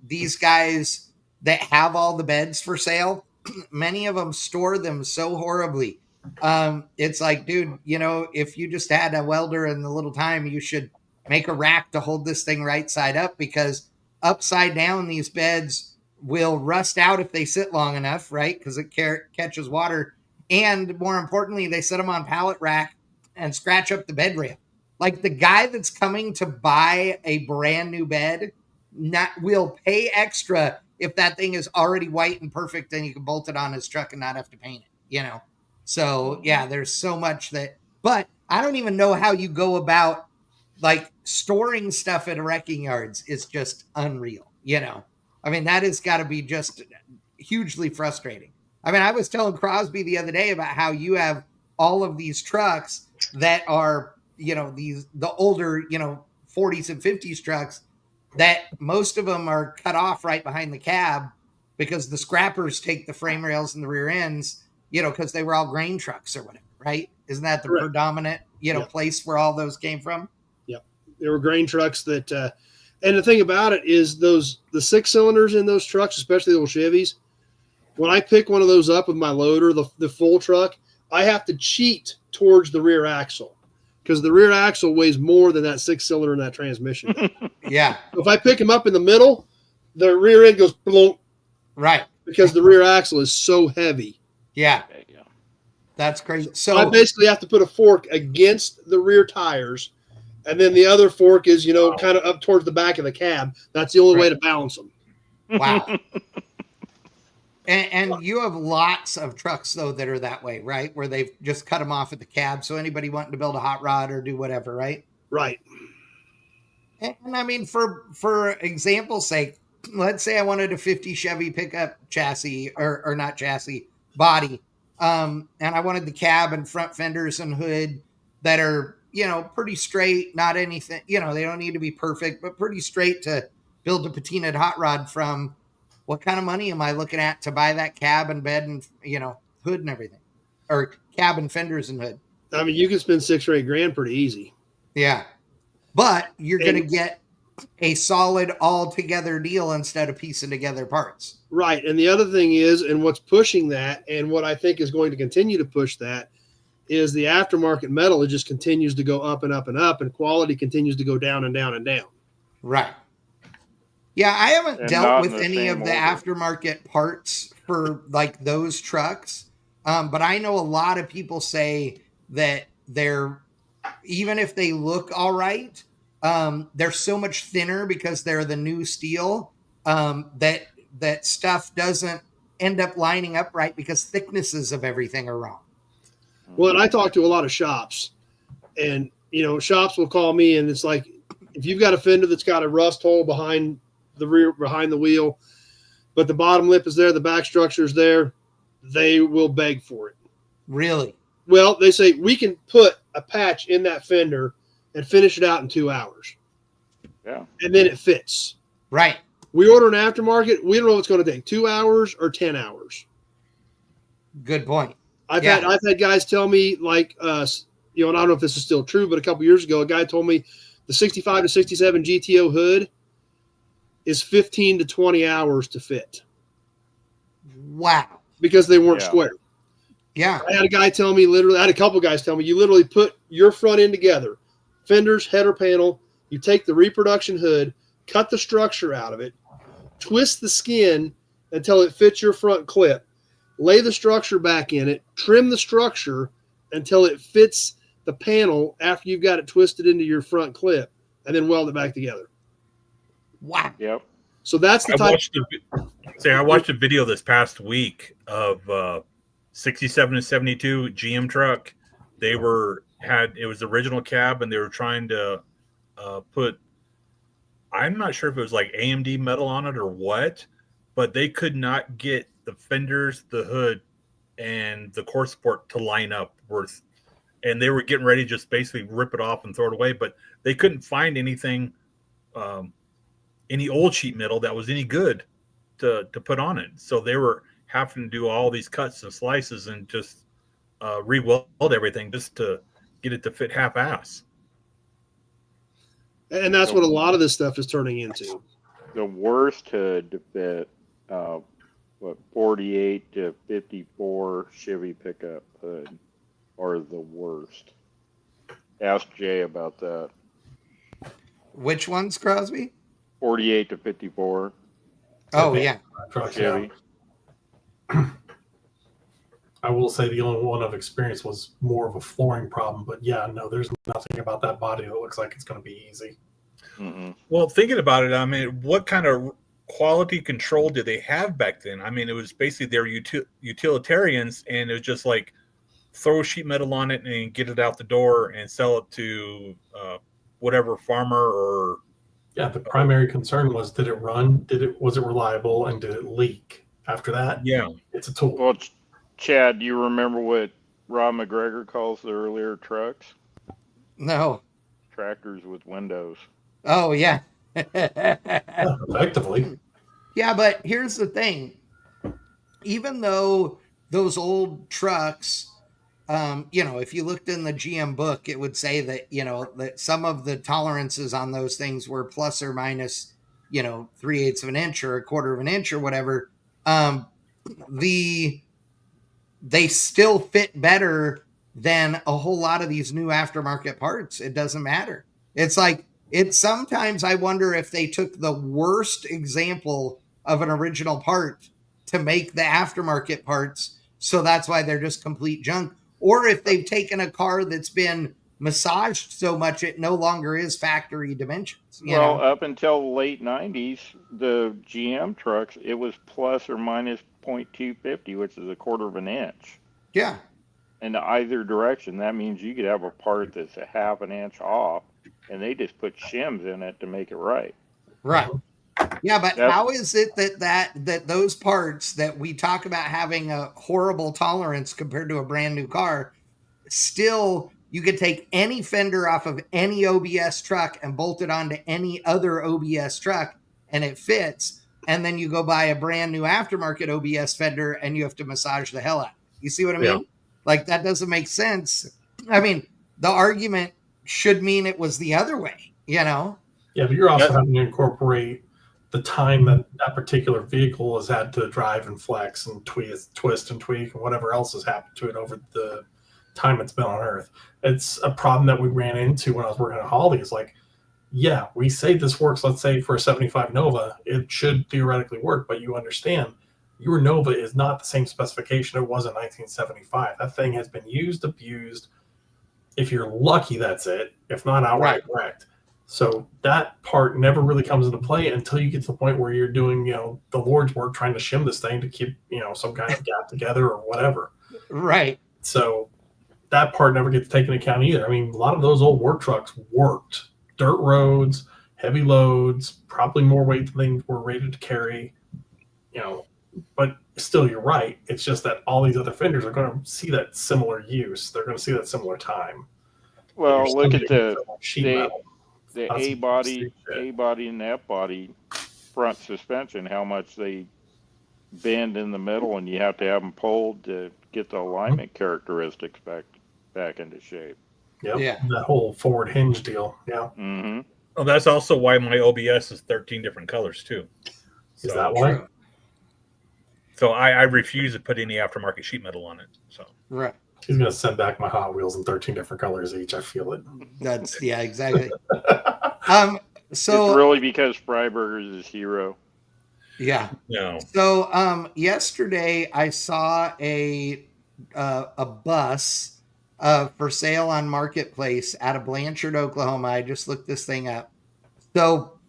these guys that have all the beds for sale, many of them store them so horribly. It's like, dude, you know, if you just had a welder and a little time, you should make a rack to hold this thing right side up, because upside down, these beds will rust out if they sit long enough, right? Because it catches water. And more importantly, they set them on pallet rack and scratch up the bed rail. Like, the guy that's coming to buy a brand new bed will pay extra if that thing is already white and perfect and you can bolt it on his truck and not have to paint it, you know? So yeah, there's so much that, but I don't even know how you go about, like, storing stuff at wrecking yards is just unreal, you know? I mean, that has got to be just hugely frustrating. I mean, I was telling Crosby the other day about how you have all of these trucks that are, you know, the older, you know, 40s and 50s trucks that most of them are cut off right behind the cab because the scrappers take the frame rails and the rear ends, because they were all grain trucks or whatever, right? Isn't that the Correct. predominant, place where all those came from? Yep. There were grain trucks that, and the thing about it is the 6-cylinders in those trucks, especially the old Chevys, when I pick one of those up with my loader, the full truck, I have to cheat towards the rear axle because the rear axle weighs more than that 6-cylinder in that transmission. Yeah. So if I pick him up in the middle, the rear end goes plonk. Right. Because the rear axle is so heavy. Yeah. That's crazy. So I basically have to put a fork against the rear tires, and then the other fork is, kind of up towards the back of the cab. That's the only way to balance them. Wow. And you have lots of trucks, though, that are that way, right? Where they've just cut them off at the cab. So anybody wanting to build a hot rod or do whatever, right? Right. And I mean, for example's sake, let's say I wanted a 50 Chevy pickup chassis or not chassis, body. And I wanted the cab and front fenders and hood that are, pretty straight, not anything, they don't need to be perfect, but pretty straight to build a patinaed hot rod from. What kind of money am I looking at to buy that cab and bed and, hood and everything, or cab and fenders and hood? I mean, you can spend $6 or $8 pretty easy. Yeah. But you're going to get a solid all together deal instead of piecing together parts. Right. And the other thing is, and what's pushing that, and what I think is going to continue to push that, is the aftermarket metal. It just continues to go up and up and up, and quality continues to go down and down and down. Right. Yeah, I haven't dealt with any of the aftermarket parts for like those trucks. But I know a lot of people say that they're, even if they look all right, they're so much thinner because they're the new steel, that stuff doesn't end up lining up right because thicknesses of everything are wrong. Well, and I talk to a lot of shops, and shops will call me, and it's like, if you've got a fender that's got a rust hole behind the wheel, but the bottom lip is there, the back structure is there, they will beg for it. Really? Well, they say we can put a patch in that fender and finish it out in 2 hours. Yeah. And then it fits. Right. We order an aftermarket. We don't know what's going to take 2 hours or 10 hours. Good point. I've had guys tell me, like, and I don't know if this is still true, but a couple years ago, a guy told me the 65 to 67 GTO hood is 15 to 20 hours to fit. Wow. Because they weren't square. Yeah. I had a couple guys tell me, you literally put your front end together, fenders, header panel, you take the reproduction hood, cut the structure out of it, twist the skin until it fits your front clip, lay the structure back in it, trim the structure until it fits the panel after you've got it twisted into your front clip, and then weld it back together. Wow. Yep. So that's the type. I watched a video this past week of 67 and 72 GM truck. It was the original cab, and they were trying to put, I'm not sure if it was like AMD metal on it or what, but they could not get the fenders, the hood, and the core support to line up and they were getting ready to just basically rip it off and throw it away, but they couldn't find anything, any old sheet metal that was any good to put on it. So they were having to do all these cuts and slices and just re-weld everything just to get it to fit half-ass. And that's what a lot of this stuff is turning into. The worst hood to fit, 48 to 54 Chevy pickup hood are the worst. Ask Jay about that. Which ones, Crosby? 48 to 54. Oh, yeah. Chevy. I will say the only one I've experienced was more of a flooring problem, but yeah, no, there's nothing about that body that looks like it's going to be easy. Mm-hmm. Well, thinking about it, I mean, what kind of quality control did they have back then? I mean, it was basically they're utilitarians, and it was just like throw sheet metal on it and get it out the door and sell it to whatever farmer or. Yeah, the primary concern was, did it run? Was it reliable, and did it leak? After that, yeah, it's a tool. Well, Chad, do you remember what Rob McGregor calls the earlier trucks? No. Tractors with windows. Oh, yeah. Effectively. Yeah, but here's the thing. Even though those old trucks, if you looked in the GM book, it would say that, that some of the tolerances on those things were plus or minus, 3/8 of an inch or 1/4 of an inch or whatever. They still fit better than a whole lot of these new aftermarket parts. It doesn't matter. It's like, sometimes I wonder if they took the worst example of an original part to make the aftermarket parts, so that's why they're just complete junk, or if they've taken a car that's been massaged so much it no longer is factory dimensions. Up until the late 90s, the GM trucks, it was plus or minus 0.250, which is 1/4 of an inch. Yeah. In either direction. That means you could have a part that's 1/2 an inch off, and they just put shims in it to make it right. Right. Yeah, but how is it that those parts that we talk about having a horrible tolerance compared to a brand new car, still you could take any fender off of any OBS truck and bolt it onto any other OBS truck and it fits, and then you go buy a brand new aftermarket OBS fender and you have to massage the hell out. You see what I mean? Yeah. Like, that doesn't make sense. I mean, the argument should mean it was the other way, Yeah, but you're also having to incorporate the time that particular vehicle has had to drive and flex and twist and tweak and whatever else has happened to it over the time it's been on Earth. It's a problem that we ran into when I was working at Holly. Is like, yeah, we say this works, let's say for a 75 Nova, it should theoretically work, but you understand your Nova is not the same specification it was in 1975. That thing has been used, abused. If you're lucky, that's it. If not, outright wrecked. So that part never really comes into play until you get to the point where you're doing, the Lord's work, trying to shim this thing to keep, some kind of gap together or whatever. Right. So that part never gets taken into account either. I mean, a lot of those old work trucks worked. Dirt roads, heavy loads, probably more weight than they were rated to carry, but still, you're right. It's just that all these other fenders are going to see that similar use. They're going to see that similar time. Well, look at the A A-body and the F-body front suspension, how much they bend in the middle, and you have to have them pulled to get the alignment characteristics back into shape. Yep. Yeah, that whole forward hinge deal. Yeah. Mm-hmm. Well, that's also why my OBS is 13 different colors too. Is that why? So I refuse to put any aftermarket sheet metal on it. So right. He's gonna send back my Hot Wheels in 13 different colors each. I feel it. That's exactly. So it's really because Freiberger is his hero. Yeah. No. So yesterday I saw a bus for sale on Marketplace out of Blanchard, Oklahoma. I just looked this thing up. So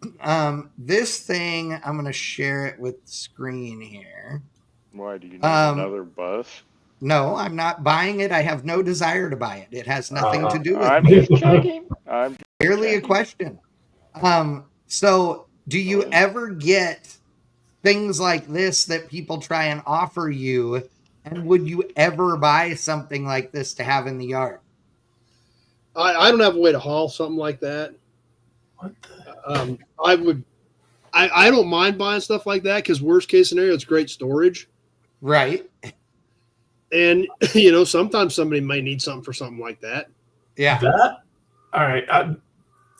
this thing, I'm going to share it with the screen here. Why do you need another bus? No, I'm not buying it. I have no desire to buy it. It has nothing to do with I'm just checking. I'm barely a question. So do you ever get things like this that people try and offer you? And would you ever buy something like this to have in the yard? I don't have a way to haul something like that. What I would. I don't mind buying stuff like that because worst case scenario, it's great storage. Right. And, sometimes somebody may need something for something like that. Yeah. All right.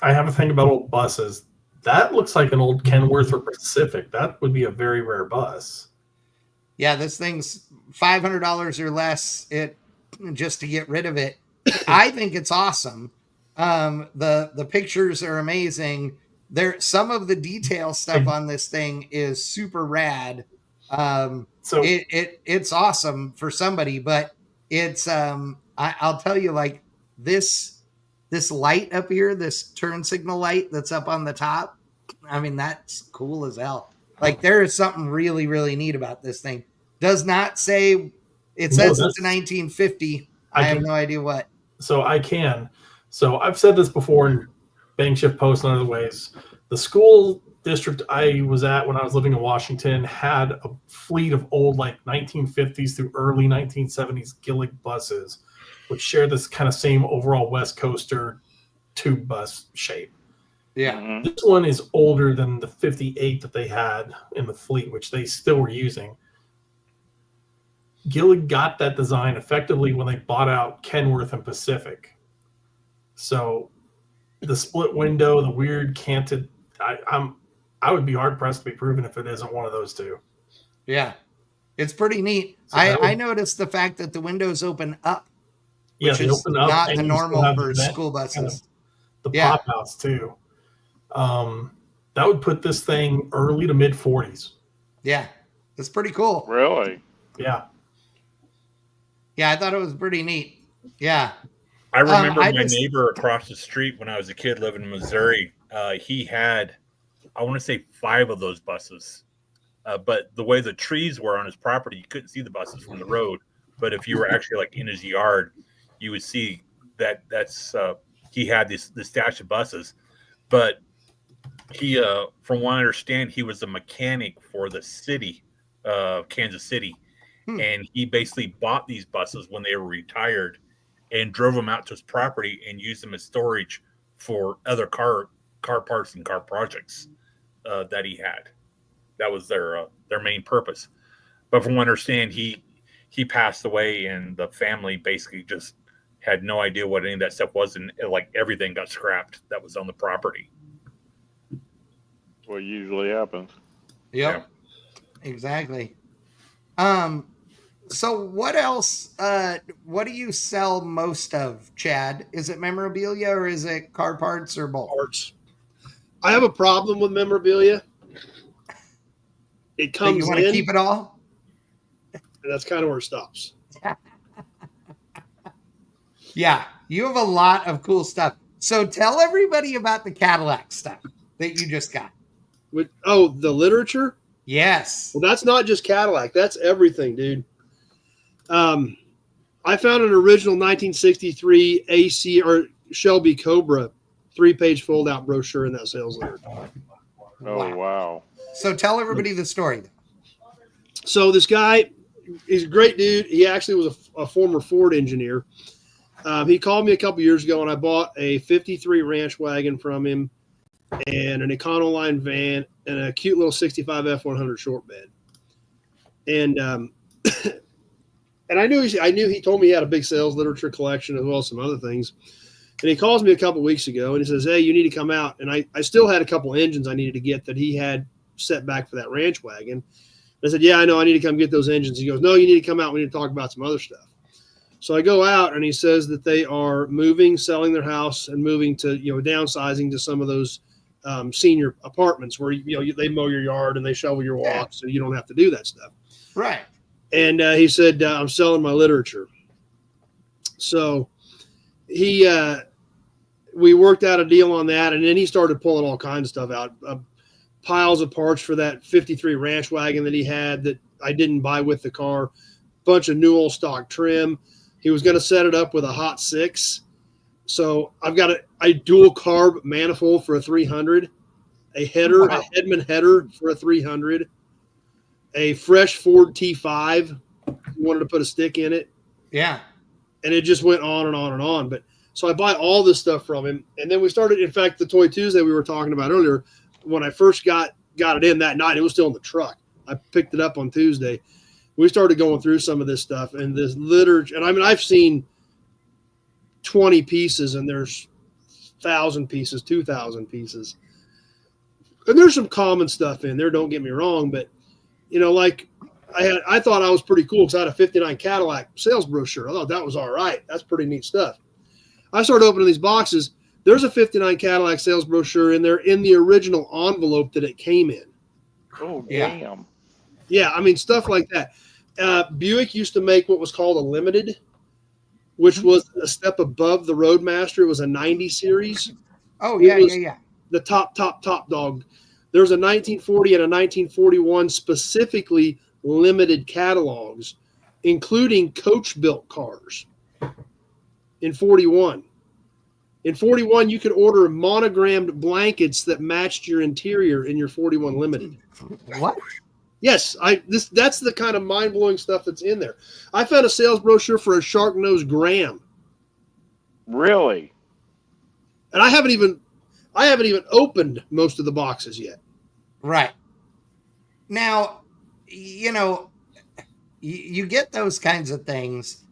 I have a thing about old buses. That looks like an old Kenworth or Pacific. That would be a very rare bus. Yeah, this thing's $500 or less just to get rid of it. I think it's awesome. The pictures are amazing. Some of the detail stuff on this thing is super rad. So it's awesome for somebody, but it's I'll tell you, like this light up here, this turn signal light that's up on the top. I mean, that's cool as hell. Like there is something really, really neat about this thing. Does not say it says it's a 1950. I have no idea what. So I've said this before in Bang Shift posts and other ways. The school district I was at when I was living in Washington had a fleet of old, like 1950s through early 1970s Gillig buses, which share this kind of same overall West Coaster tube bus shape. Yeah. Mhm. This one is older than the 58 that they had in the fleet, which they still were using. Gillig got that design effectively when they bought out Kenworth and Pacific. So the split window, the weird canted, I would be hard pressed to be proven if it isn't one of those two. Yeah. It's pretty neat. So I noticed the fact that the windows open up, which they is open up, not and the you still normal have for the vent, school buses. the Yeah. pop outs too. That would put this thing early to mid 40s. Yeah. It's pretty cool. Really? Yeah. Yeah, I thought it was pretty neat. Yeah. I remember my neighbor across the street when I was a kid living in Missouri. He had, I want to say, 5 of those buses. But the way the trees were on his property, you couldn't see the buses from the road. But if you were actually like in his yard, you would see that's he had this stash of buses. But he, from what I understand, he was a mechanic for the city of Kansas City. And he basically bought these buses when they were retired and drove them out to his property and used them as storage for other car parts and car projects that he had. That was their main purpose. But from what I understand, he passed away, and the family basically just had no idea what any of that stuff was, and like everything got scrapped that was on the property. That's what usually happens. Yep. Yeah. Exactly. So what else? What do you sell most of, Chad? Is it memorabilia or is it car parts or both? Parts. I have a problem with memorabilia. It comes in. You want to keep it all? And that's kind of where it stops. Yeah, you have a lot of cool stuff. So tell everybody about the Cadillac stuff that you just got. The literature? Yes. Well, that's not just Cadillac. That's everything, dude. I found an original 1963 AC or Shelby Cobra 3-page fold-out brochure in that sales letter. Oh, wow. So tell everybody the story. So this guy, he's a great dude. He actually was a former Ford engineer. He called me a couple years ago, and I bought a 53 ranch wagon from him and an Econoline van and a cute little 65 F100 short bed. And and I knew he told me he had a big sales literature collection as well as some other things. And he calls me a couple weeks ago and he says, "Hey, you need to come out." And I still had a couple engines I needed to get that he had set back for that ranch wagon. And I said, "Yeah, I know. I need to come get those engines." He goes, "No, you need to come out. We need to talk about some other stuff." So I go out and he says that they are selling their house and moving to, downsizing to some of those senior apartments where, they mow your yard and they shovel your walk so you don't have to do that stuff. Right. And he said, "I'm selling my literature." So we worked out a deal on that. And then he started pulling all kinds of stuff out, piles of parts for that 53 ranch wagon that he had that I didn't buy with the car, bunch of new old stock trim. He was going to set it up with a Hot 6. So I've got a dual carb manifold for a 300, a header, a Hedman header for a 300, a fresh Ford T5. He wanted to put a stick in it. Yeah. And it just went on and on and on. But so I buy all this stuff from him. And then we started, in fact, the Toy Tuesday we were talking about earlier, when I first got it in that night, it was still in the truck. I picked it up on Tuesday. We started going through some of this stuff and this literature. And I mean, I've seen 20 pieces and there's 1,000 pieces, 2,000 pieces. And there's some common stuff in there, don't get me wrong. But, like I thought I was pretty cool because I had a 59 Cadillac sales brochure. I thought that was all right. That's pretty neat stuff. I started opening these boxes. There's a 59 Cadillac sales brochure in there in the original envelope that it came in. Oh, damn. Yeah, I mean, stuff like that. Buick used to make what was called a limited, which was a step above the Roadmaster. It was a 90 series. Oh, yeah. The top dog. There was a 1940 and a 1941 specifically limited catalogs, including coach-built cars in 41. In 41, you could order monogrammed blankets that matched your interior in your 41 limited. What? Yes, that's the kind of mind-blowing stuff that's in there. I found a sales brochure for a Shark-Nosed Graham. Really? And I haven't even I haven't even opened most of the boxes yet. Right. Now, you know, you get those kinds of things.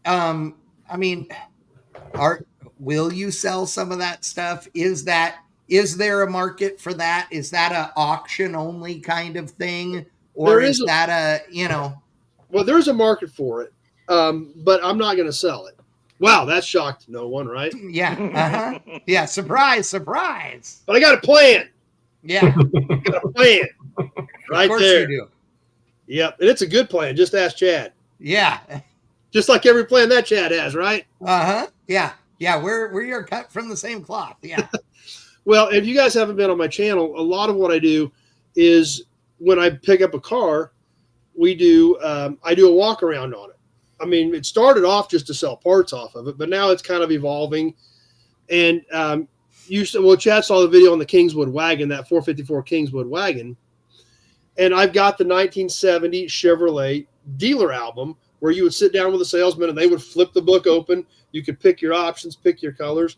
I mean, will you sell some of that stuff? Is there a market for that? Is that a auction only kind of thing? Or is that a, you know? Well, there's a market for it, but I'm not going to sell it. Wow, that shocked no one, right? Yeah. Uh-huh. Yeah. Surprise, surprise. But I got a plan. Yeah. I got a plan. Right of course there. you do. Yep. And it's a good plan. Just ask Chad. Yeah. Just like every plan that Chad has, right? Uh-huh. Yeah. Yeah. We're cut from the same cloth. Yeah. Well, if you guys haven't been on my channel, a lot of what I do is when I pick up a car, I do a walk around on it. I mean, it started off just to sell parts off of it, but now it's kind of evolving. And Chad saw the video on the Kingswood wagon, that 454 Kingswood wagon. And I've got the 1970 Chevrolet dealer album where you would sit down with a salesman and they would flip the book open. You could pick your options, pick your colors.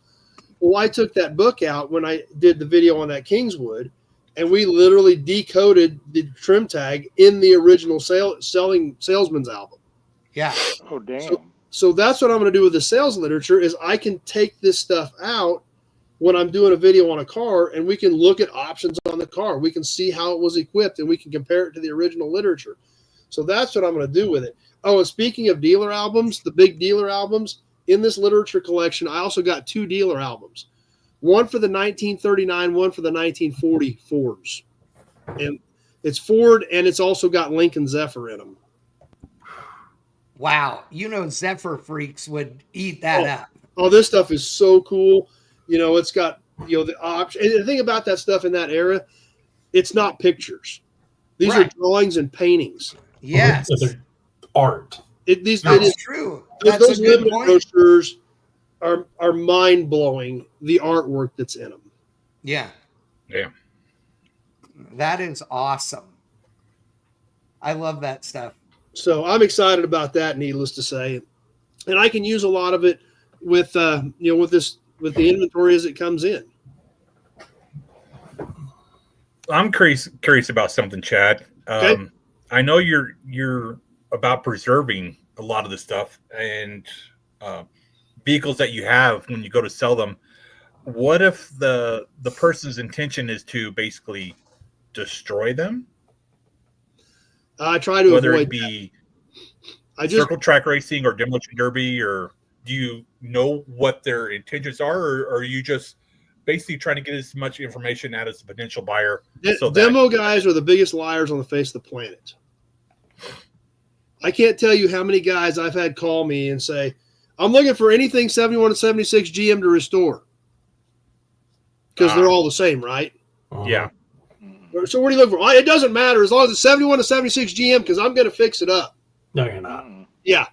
Well, I took that book out when I did the video on that Kingswood, and we literally decoded the trim tag in the original salesman's album. Yeah. Oh, damn. So that's what I'm going to do with the sales literature is I can take this stuff out when I'm doing a video on a car, and we can look at options on the car. We can see how it was equipped, and we can compare it to the original literature. So that's what I'm going to do with it. Oh, and speaking of dealer albums, the big dealer albums, in this literature collection, I also got 2 dealer albums. One for the 1939, one for the 1940 Fords. And it's Ford, and it's also got Lincoln Zephyr in them. Wow. You know, Zephyr freaks would eat that up. Oh, this stuff is so cool. You know, it's got, you know, the option. And the thing about that stuff in that era, it's not pictures. These are drawings and paintings. Yes. It's art. That's true. Those limited brochures are mind-blowing, the artwork that's in them. Yeah. Yeah. That is awesome. I love that stuff. So I'm excited about that, needless to say. And I can use a lot of it with the inventory as it comes in. I'm curious about something, Chad. Okay. I know you're about preserving a lot of the stuff and vehicles that you have when you go to sell them. What if the person's intention is to basically destroy them? I try to whether avoid it be circle track racing or demolition derby, or do you know what their intentions are, or are you just basically trying to get as much information out as a potential buyer? Demo guys are the biggest liars on the face of the planet. I can't tell you how many guys I've had call me and say, I'm looking for anything 71 to 76 GM to restore. Because they're all the same, right? Yeah. So what are you looking for? It doesn't matter as long as it's 71 to 76 GM because I'm going to fix it up. No, you're not. Yeah.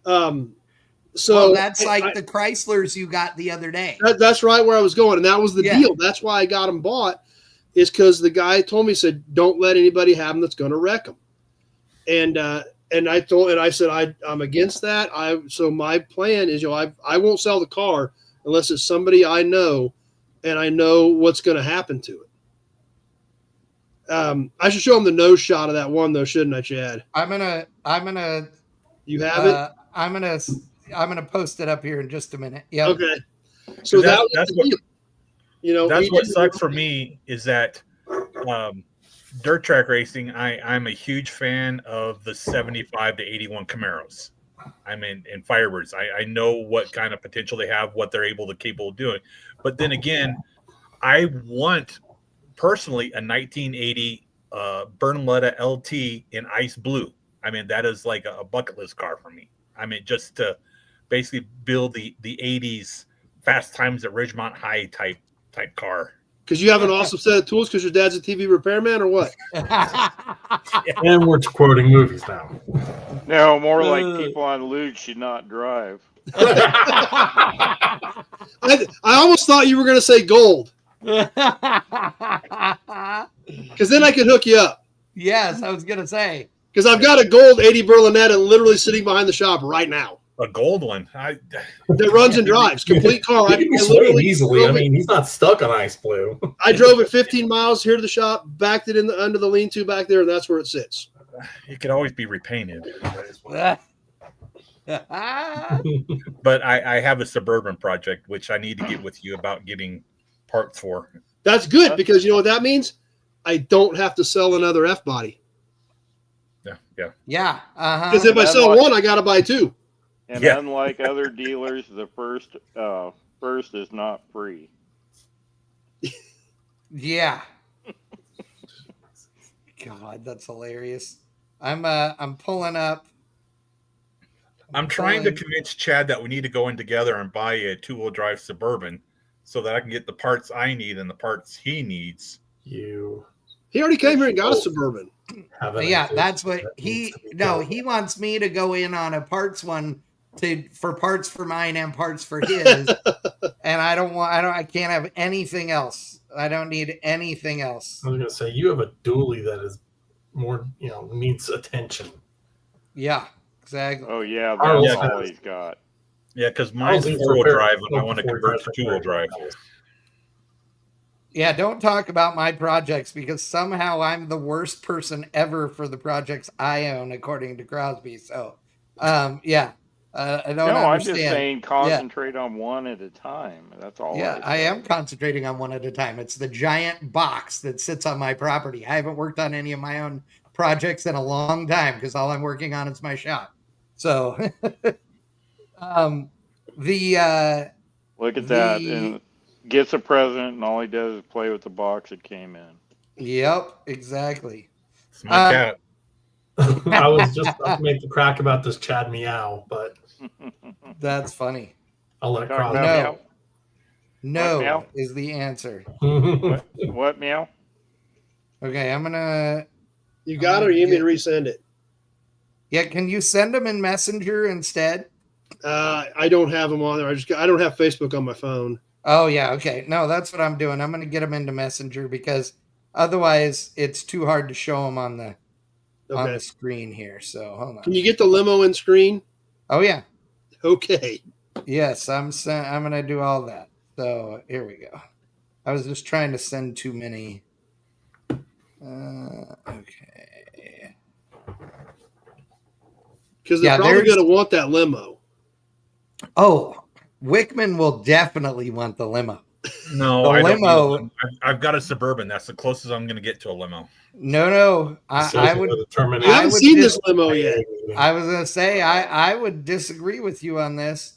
So that's the Chryslers you got the other day. That's right where I was going. And that was the deal. That's why I got them bought, is because the guy told me, said, don't let anybody have them that's going to wreck them. And I said, I'm against that. So my plan is, I won't sell the car unless it's somebody I know and I know what's going to happen to it. I should show them the nose shot of that one though, shouldn't I, Chad? I'm gonna. You have it? I'm gonna post it up here in just a minute. Yeah. Okay. So that's what sucks for me is that dirt track racing. I'm a huge fan of the 75 to 81 Camaros. I'm in Firebirds. I know what kind of potential they have, what they're capable of doing. But then again, I want personally a 1980 Bernaletta LT in ice blue. I mean, that is like a bucket list car for me. I mean, just to basically build the 80s Fast Times at Ridgemont High type car. Because you have an awesome set of tools because your dad's a TV repairman or what? And we're quoting movies now. No, more like people on luge should not drive. I almost thought you were going to say gold. Because then I could hook you up. Yes, I was going to say. Because I've got a gold 80 Berlinetta literally sitting behind the shop right now. a gold one. That runs and drives, complete car. He can be swayed easily. I mean, he's not stuck on ice blue. I drove it 15 miles here to the shop, backed it in under the lean-to back there, and that's where it sits. It could always be repainted. Ah. But I have a Suburban project, which I need to get with you about getting parts for. That's good because you know what that means? I don't have to sell another F-body. Yeah. Because if I sell one, I got to buy two. And unlike other dealers, the first is not free. Yeah. God, that's hilarious. I'm pulling up. I'm trying to convince Chad that we need to go in together and buy a 2-wheel drive Suburban so that I can get the parts I need and the parts he needs. He already came here and got a Suburban. Yeah, that's what he wants me to go in on a parts one for parts for mine and parts for his. And I can't have anything else. I don't need anything else. I was going to say, you have a dually that is more, needs attention. Yeah, exactly. Oh, yeah, that's all he's got. Yeah, because mine's 4-wheel drive and I want to convert to 2-wheel drive. Yeah, don't talk about my projects because somehow I'm the worst person ever for the projects I own, according to Crosby. So, I don't understand. I'm just saying concentrate on one at a time. That's all. Yeah, I am concentrating on one at a time. It's the giant box that sits on my property. I haven't worked on any of my own projects in a long time because all I'm working on is my shop. So, look at that. And gets a present, and all he does is play with the box it came in. Yep, exactly. It's my cat. I was just about to make the crack about this Chad meow, but that's funny. I'll let Crosby. No meow? Is the answer. What meow? Okay, I'm gonna. You got it, or you need me to resend it? Yeah, can you send them in Messenger instead? I don't have them on there. I don't have Facebook on my phone. Oh yeah, okay. No, that's what I'm doing. I'm gonna get them into Messenger because otherwise it's too hard to show them on the screen here. So hold on. Can you get the limo in screen? Oh yeah. Okay. Yes, I'm gonna do all that. So here we go. I was just trying to send too many. Okay. Because they're probably going to want that limo. Oh, Wickman will definitely want the limo. No, I limo. I've got a Suburban. That's the closest I'm going to get to a limo. No. I would. I haven't seen this limo yet. I was going to say I would disagree with you on this.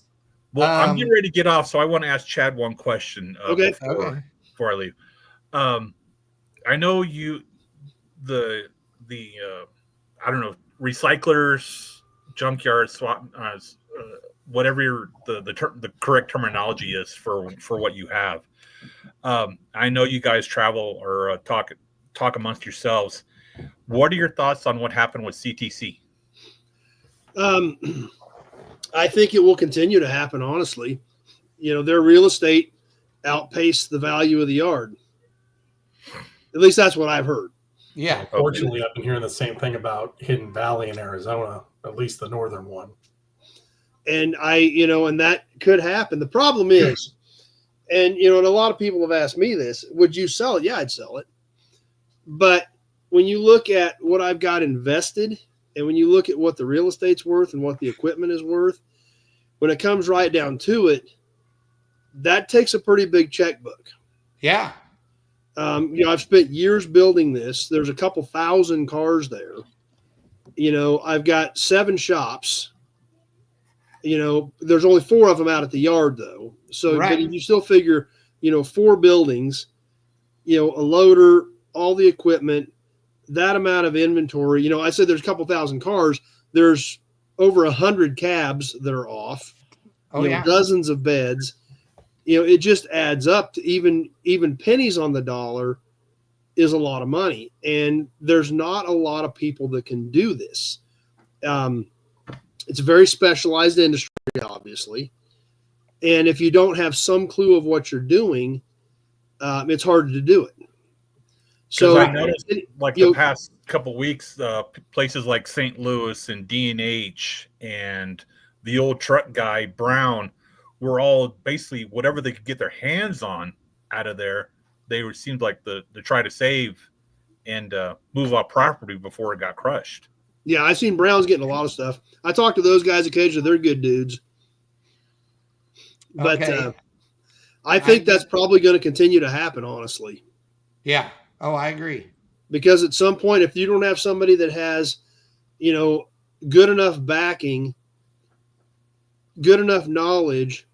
Well, I'm getting ready to get off, so I want to ask Chad one question. Before I leave. I know the I don't know, recyclers, junkyard, swap, whatever the correct terminology is for what you have. I know you guys travel or talk amongst yourselves. What are your thoughts on what happened with CTC? I think it will continue to happen, honestly. Their real estate outpaced the value of the yard. At least that's what I've heard. Yeah. Unfortunately, I've been hearing the same thing about Hidden Valley in Arizona, at least the northern one. And and that could happen. The problem is, and a lot of people have asked me this, would you sell it? Yeah, I'd sell it. But when you look at what I've got invested and when you look at what the real estate's worth and what the equipment is worth, when it comes right down to it, that takes a pretty big checkbook. Yeah. I've spent years building this. There's a couple thousand cars there. I've got 7 shops. There's only 4 of them out at the yard though. So but you still figure, 4 buildings, a loader, all the equipment, that amount of inventory. I said there's a couple thousand cars. There's over 100 cabs that are off. Dozens of beds. It just adds up to even pennies on the dollar is a lot of money. And there's not a lot of people that can do this. It's a very specialized industry, obviously. And if you don't have some clue of what you're doing, it's hard to do it. So I noticed the past couple weeks, places like St. Louis and D&H and the old truck guy, Brown, were all basically whatever they could get their hands on out of there. They seemed like to try to save and move off property before it got crushed. Yeah, I've seen Brown's getting a lot of stuff. I talk to those guys occasionally. They're good dudes. But I think that's probably going to continue to happen, honestly. Yeah. Oh, I agree. Because at some point, if you don't have somebody that has, good enough backing, good enough knowledge,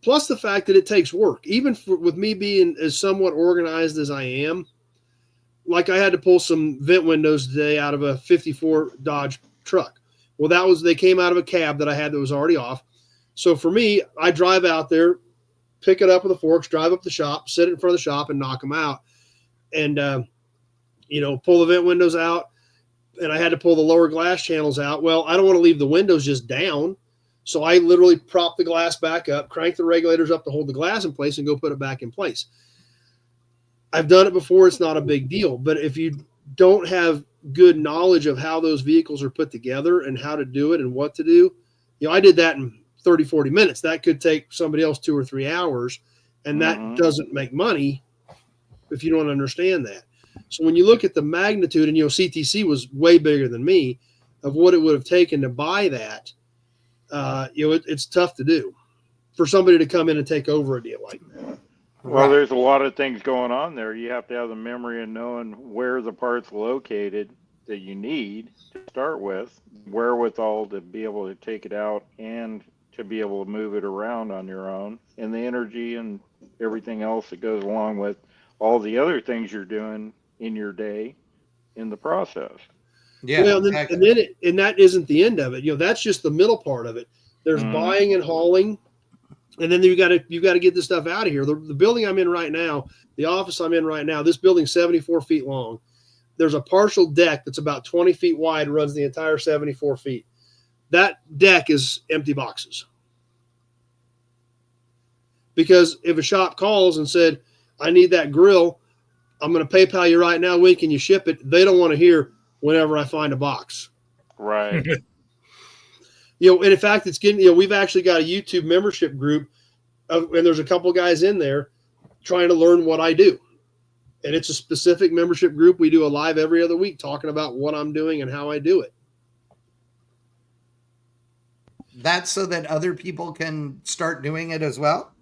plus the fact that it takes work, even with me being as somewhat organized as I am, like I had to pull some vent windows today out of a 54 Dodge truck. Well, they came out of a cab that I had that was already off. So for me, I drive out there, pick it up with the forks, drive up the shop, sit it in front of the shop and knock them out. And, pull the vent windows out. And I had to pull the lower glass channels out. Well, I don't want to leave the windows just down. So I literally prop the glass back up, crank the regulators up to hold the glass in place and go put it back in place. I've done it before. It's not a big deal. But if you don't have good knowledge of how those vehicles are put together and how to do it and what to do, I did that in 30, 40 minutes. That could take somebody else 2 or 3 hours. And that doesn't make money if you don't understand that. So when you look at the magnitude, and CTC was way bigger than me, of what it would have taken to buy that, it's tough to do for somebody to come in and take over a deal like that. Well, there's a lot of things going on there. You have to have the memory of knowing where the part's located that you need to start with, wherewithal to be able to take it out and to be able to move it around on your own, and the energy and everything else that goes along with all the other things you're doing in your day in the process. Yeah. Well, exactly. and that isn't the end of it. That's just the middle part of it. There's buying and hauling. And then you've got to get this stuff out of here. The building I'm in right now, the office I'm in right now, this building's 74 feet long. There's a partial deck that's about 20 feet wide, runs the entire 74 feet. That deck is empty boxes. Because if a shop calls and said, I need that grill, I'm going to PayPal you right now, when can you ship it? They don't want to hear whenever I find a box. Right. And in fact, it's getting, we've actually got a YouTube membership group and there's a couple guys in there trying to learn what I do. And it's a specific membership group. We do a live every other week talking about what I'm doing and how I do it. That's so that other people can start doing it as well?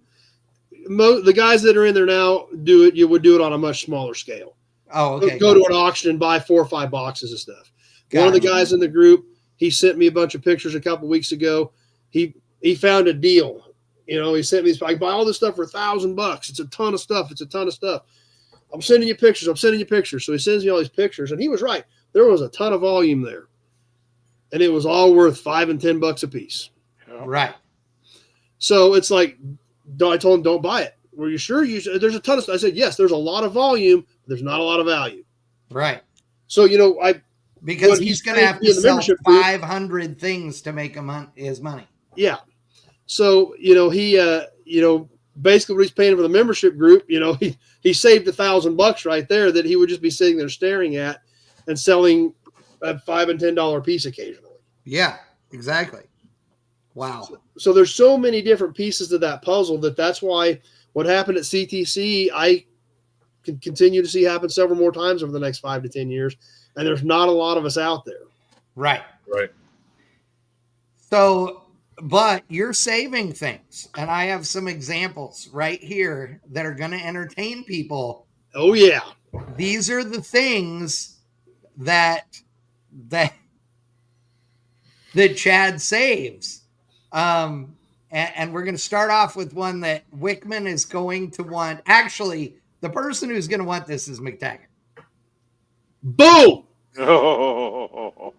The guys that are in there now do it. You would do it on a much smaller scale. Oh, okay. Go to an auction and buy 4 or 5 boxes of stuff. One of the guys in the group, he sent me a bunch of pictures a couple weeks ago. He found a deal. He sent me I buy all this stuff for $1,000. It's a ton of stuff. I'm sending you pictures. So he sends me all these pictures, and he was right. There was a ton of volume there, and it was all worth $5 and $10 a piece. Right. So it's like, I told him, don't buy it. Were you sure? There's a ton of stuff. I said, yes, there's a lot of volume. But there's not a lot of value. Right. So, because he's going to have to sell 500 things to make his money. Yeah. So, he, basically what he's paying for the membership group, he saved $1,000 right there that he would just be sitting there staring at and selling a $5 and $10 piece occasionally. Yeah, exactly. Wow. So there's so many different pieces to that puzzle that's why what happened at CTC, I can continue to see happen several more times over the next 5 to 10 years. And there's not a lot of us out there. Right. Right. So, but you're saving things. And I have some examples right here that are going to entertain people. Oh, yeah. These are the things that Chad saves. And we're going to start off with one that Wickman is going to want. Actually, the person who's going to want this is McTaggart. Boom! No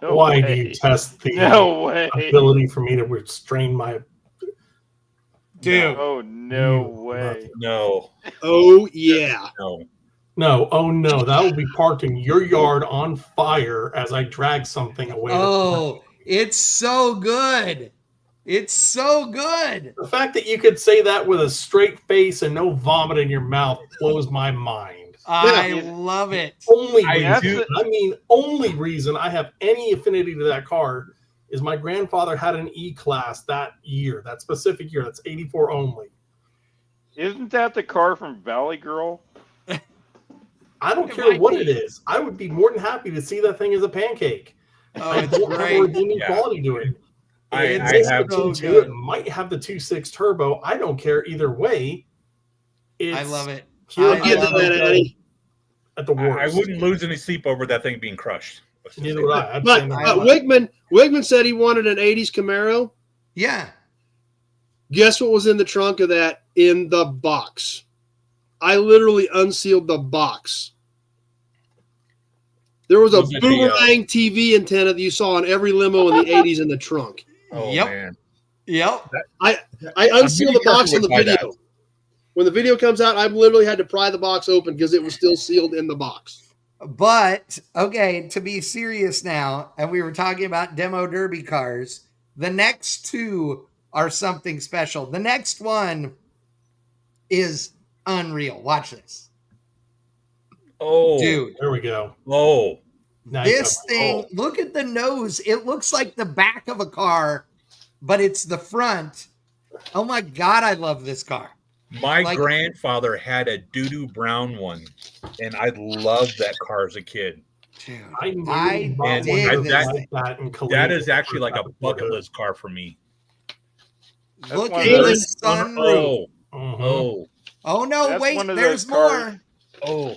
Why way. do you test the way. ability for me to restrain my... Dude. Oh, no way. No. Oh, yeah. No. Oh, no. That will be parked in your yard on fire as I drag something away. Oh, it's so good. It's so good. The fact that you could say that with a straight face and no vomit in your mouth blows my mind. I love it. Only reason I have any affinity to that car is my grandfather had an E-Class that year, that specific year. That's 84 only. Isn't that the car from Valley Girl? I don't care what it is. I would be more than happy to see that thing as a pancake. Oh, I don't have a redeeming quality to it. I have the T2. It might have the 2.6 turbo. I don't care either way. I love it. At the worst. I wouldn't lose any sleep over that thing being crushed. Neither would I. But Wigman said he wanted an 80s Camaro. Yeah. Guess what was in the trunk of that in the box? I literally unsealed the box. There was a boomerang TV antenna that you saw on every limo in the 80s in the trunk. Oh, man. Yep. I unsealed the box in the video. When the video comes out, I've literally had to pry the box open because it was still sealed in the box. But, okay, to be serious now, and we were talking about demo derby cars, the next two are something special. The next one is unreal. Watch this. Oh, dude. There we go. Oh. This thing, look at the nose. It looks like the back of a car, but it's the front. Oh my God, I love this car. My grandfather had a doo-doo brown one, and I loved that car as a kid. Dude, that is actually like a bucket list car for me. Look at the sunroof. Oh no, wait, there's more. Oh.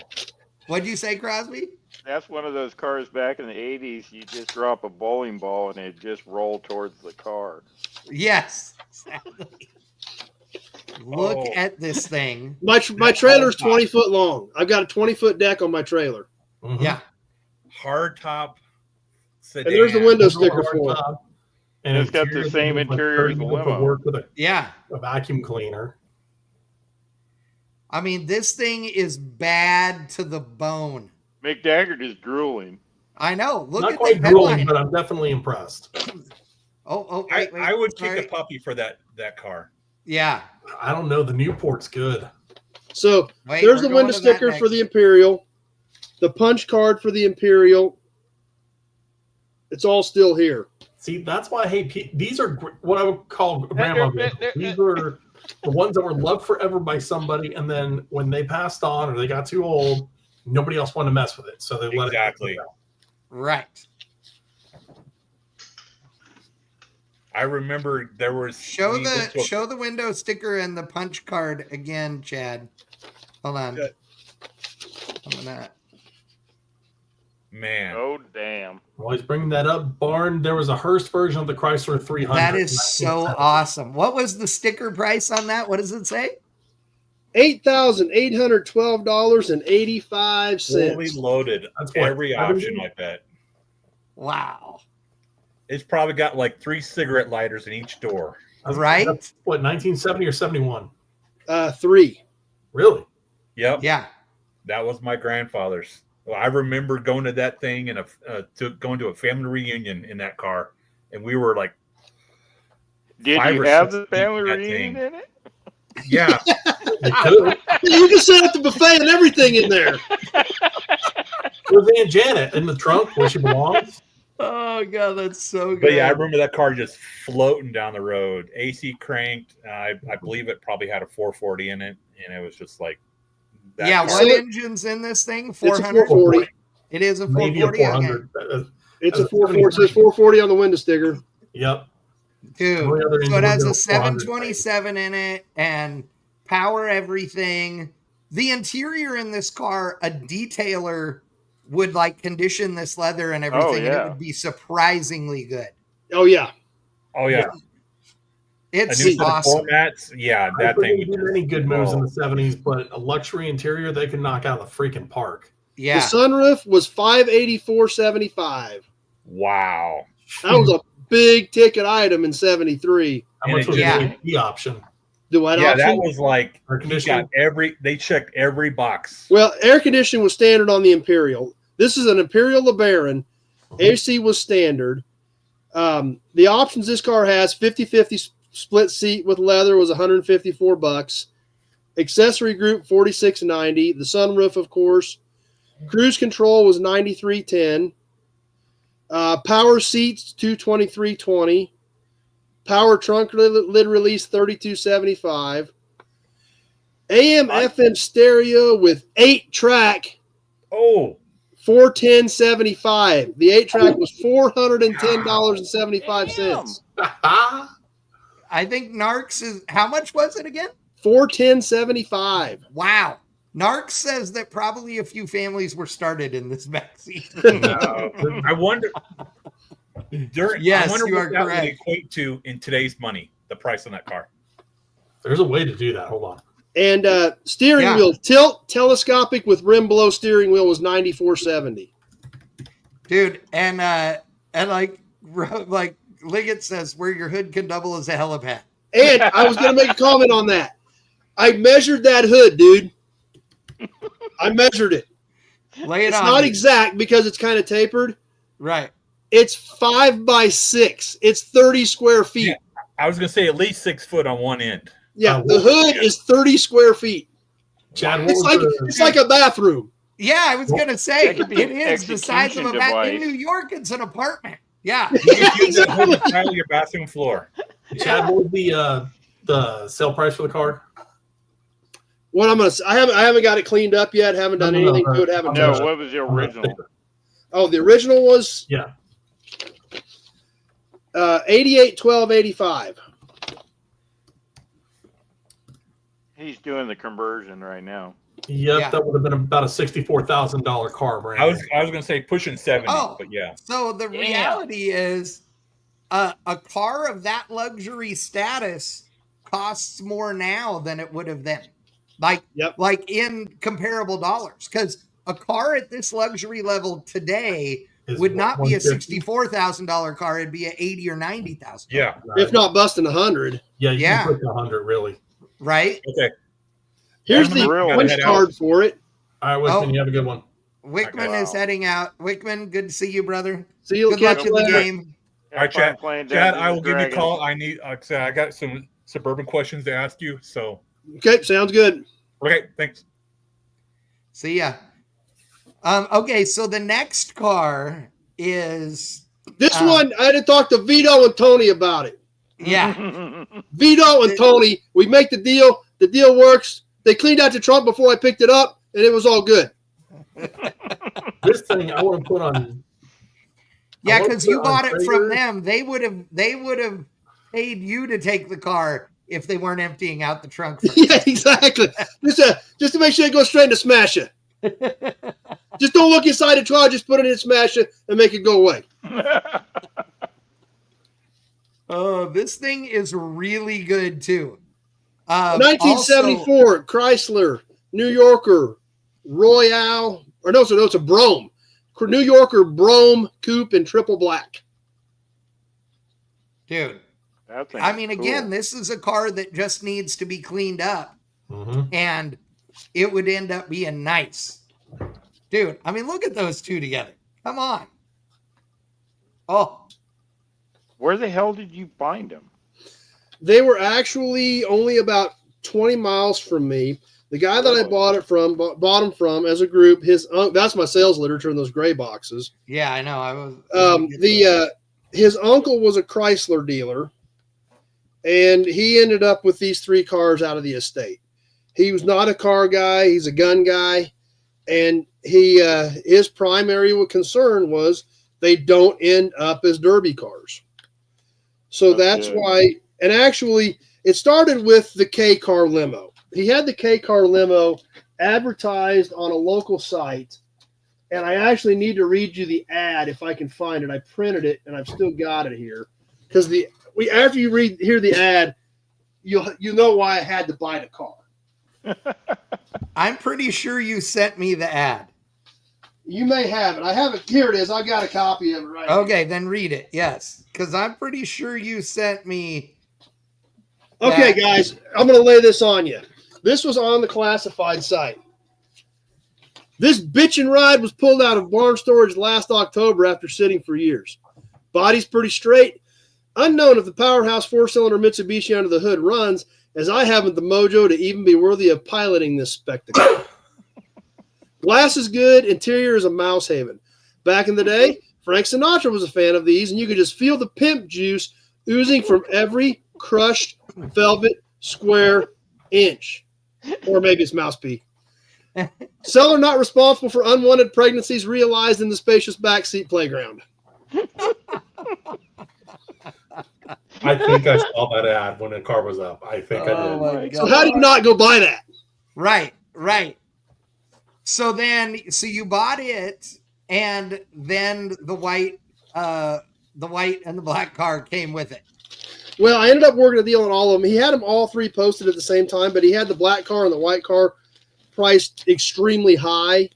What'd you say, Crosby? That's one of those cars back in the 80s. You just drop a bowling ball and it just roll towards the car. Yes. Exactly. Look at this thing. My trailer's 20 foot long. I've got a 20-foot deck on my trailer. Mm-hmm. Yeah. Hard top sedan. And there's the window sticker for it. And it's got the same interior as the limo. A vacuum cleaner. I mean, this thing is bad to the bone. McDaggart is drooling. I know. Look Not at quite the drooling, headline. but I'm definitely impressed. Wait, I would kick a puppy for that car. Yeah. I don't know. The Newport's good. So there's the window sticker for the Imperial, the punch card for the Imperial. It's all still here. See, that's why I hate these are what I would call grandma vehicles. These were the ones that were loved forever by somebody, and then when they passed on or they got too old, nobody else wanted to mess with it, so they let it go. Right. I remember there was show the window sticker and the punch card again, Chad. Hold on. Okay. Man. Oh damn. Always bringing that up. Barn, there was a Hearst version of the Chrysler 300. That is so awesome. What was the sticker price on that? What does it say? $8,812.85. Fully loaded. That's every option like that. Wow. It's probably got like 3 cigarette lighters in each door. Right? That's what, 1970 or 71? 3. Really? Yep. Yeah. That was my grandfather's. Well, I remember going to that thing and going to a family reunion in that car, and we were like, did you have the family reunion in it? Yeah. You can set up the buffet and everything in there. Where's Aunt Janet? In the trunk where she belongs? Oh God, that's so good. But yeah, I remember that car just floating down the road, AC cranked. I believe it probably had a 440 in it, and it was just like. Yeah, what engine's in this thing? 400. It's a 440. It is a 440. Maybe a 400. Okay. It's a 440. It says 440 on the window sticker. Yep. Dude, so it has a 727 in it and power everything. The interior in this car, a detailer would like condition this leather and everything, and it would be surprisingly good. Oh yeah. Oh yeah. It's awesome. Formats, yeah, that thing. Didn't do any good moves in the 70s, but a luxury interior they could knock out of the freaking park. Yeah. The sunroof was $584.75. Wow. That was a big ticket item in 73. How much was the option? The what option? That was like they checked every box. Well, air conditioning was standard on the Imperial. This is an Imperial LeBaron. AC was standard. The options this car has 50-50 split seat with leather was $154. Accessory group $46.90. The sunroof, of course. Cruise control was $93.10. Power seats, $223.20. Power trunk lid release, $32.75. AM FM stereo with 8-track. Oh, $410.75. The 8-track was $410.75. I think Narcs is, how much was it again? $410.75. Wow. Narcs says that probably a few families were started in this backseat. I wonder. Yes, I wonder you what are that would correct. equate to in today's money, the price on that car. There's a way to do that. Hold on. And steering wheel tilt telescopic with rim below steering wheel was $94.70. Dude, and like Liggett says, where your hood can double as a helipad. And I was going to make a comment on that. I measured that hood, dude. I measured it. Lay it It's on. not me. exact because it's kind of tapered. Right. It's 5 by 6. It's 30 square feet. Yeah. I was going to say at least 6 foot on one end. Yeah, the hood is 30 square feet. Chad, It's like a bathroom. Yeah, I was going to say, That could be it an is the size of a execution in New York, it's an apartment. Yeah. You can use that hood to tile your bathroom floor. Chad, what would be the sale price for the car? What I'm gonna say, I haven't got it cleaned up yet. Haven't done anything to it. Haven't No, touched it. what was the original? Oh, the original was Yeah. 88.12.85. He's doing the conversion right now. Yep, Yeah. that would have been about a $64,000 car, brand. I was going to say pushing 70, Oh. but yeah. So the reality is a car of that luxury status costs more now than it would have then. Like in comparable dollars. Because a car at this luxury level today would not be a $64,000 car. It'd be an $80,000 or $90,000. Yeah. If not busting 100. Yeah, you Yeah. can put 100 really. Right? Okay. Here's That's the real. punch Head card out. for it. All right, Wickman, Oh. you have a good one. Wickman Wow. is heading out. Wickman, good to see you, brother. See you. Good luck Catch in you the later. game. All right, Chad. Playing Chad, Dungeons I will and give you a Dragons. call. I got some suburban questions to ask you. So, Okay, sounds good. okay, thanks. See ya. Okay, so the next car is This one, I had to talk to Vito and Tony about it. yeah. Vito and Tony, we make the deal. The deal works. They cleaned out the trunk before I picked it up, and it was all good. This thing I want to put on. Yeah, I want because to you put on bought it from Traeger. them. They would have paid you to take the car if they weren't emptying out the trunk first. Yeah, exactly. Just to make sure it goes straight into Smasher. Just don't look inside the trunk. Just put it in Smasher and make it go away. Oh, this thing is really good too. 1974 Chrysler New Yorker Royale, or no, it's a Brougham. New Yorker Brougham Coupe in triple black. Dude, That thing I is mean, cool. again, this is a car that just needs to be cleaned up, Mhm. and it would end up being nice. Dude, I mean, look at those two together. Come on. Oh, Where the hell did you find them? They were actually only about 20 miles from me. The guy that I bought them from as a group, that's my sales literature in those gray boxes. yeah, I know. I was. His uncle was a Chrysler dealer, and he ended up with these 3 cars out of the estate. He was not a car guy; he's a gun guy, and his primary concern was they don't end up as derby cars. So that's why. And actually, it started with the K car limo. He had the K car limo advertised on a local site. And I actually need to read you the ad if I can find it. I printed it and I've still got it here. Because after you hear the ad, you know why I had to buy the car. I'm pretty sure you sent me the ad. You may have it. I have it. Here it is. I've got a copy of it right here. Okay, then read it. Yes, because I'm pretty sure you sent me. Okay, guys, I'm going to lay this on you. This was on the classified site. This bitchin' ride was pulled out of barn storage last October after sitting for years. Body's pretty straight. Unknown if the powerhouse 4-cylinder Mitsubishi under the hood runs, as I haven't the mojo to even be worthy of piloting this spectacle. Glass is good. Interior is a mouse haven. Back in the day, Frank Sinatra was a fan of these, and you could just feel the pimp juice oozing from every crushed velvet square inch. Or maybe it's mouse pee. Seller not responsible for unwanted pregnancies realized in the spacious backseat playground. I think I saw that ad when the car was up. I think I did. So how did you not go buy that? Right. So you bought it, and then the white and the black car came with it. Well, I ended up working a deal on all of them. He had them all three posted at the same time, but he had the black car and the white car priced extremely high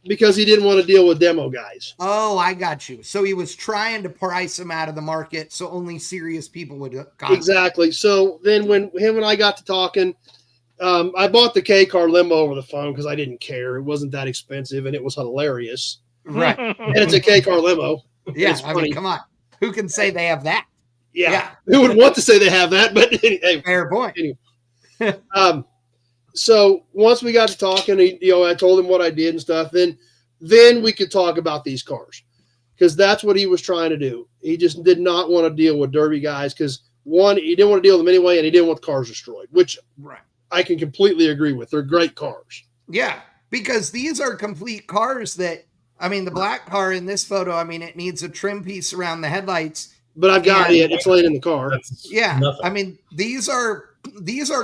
because he didn't want to deal with demo guys. Oh, I got you. So he was trying to price them out of the market so only serious people would contact. Exactly. So then when him and I got to talking, I bought the K car limo over the phone because I didn't care. It wasn't that expensive, and it was hilarious. Right. And it's a K car limo. Yeah, I mean, come on. Who can say they have that? Yeah. Who would want to say they have that? But hey, fair point. Anyway. So once we got to talking, I told him what I did and stuff. Then we could talk about these cars because that's what he was trying to do. He just did not want to deal with derby guys because one, he didn't want to deal with them anyway, and he didn't want the cars destroyed, which I can completely agree with. They're great cars. Yeah, because these are complete cars that, I mean, the black car in this photo, I mean, it needs a trim piece around the headlights. But I've got it. It's laying in the car. Yeah. Nothing. I mean, these are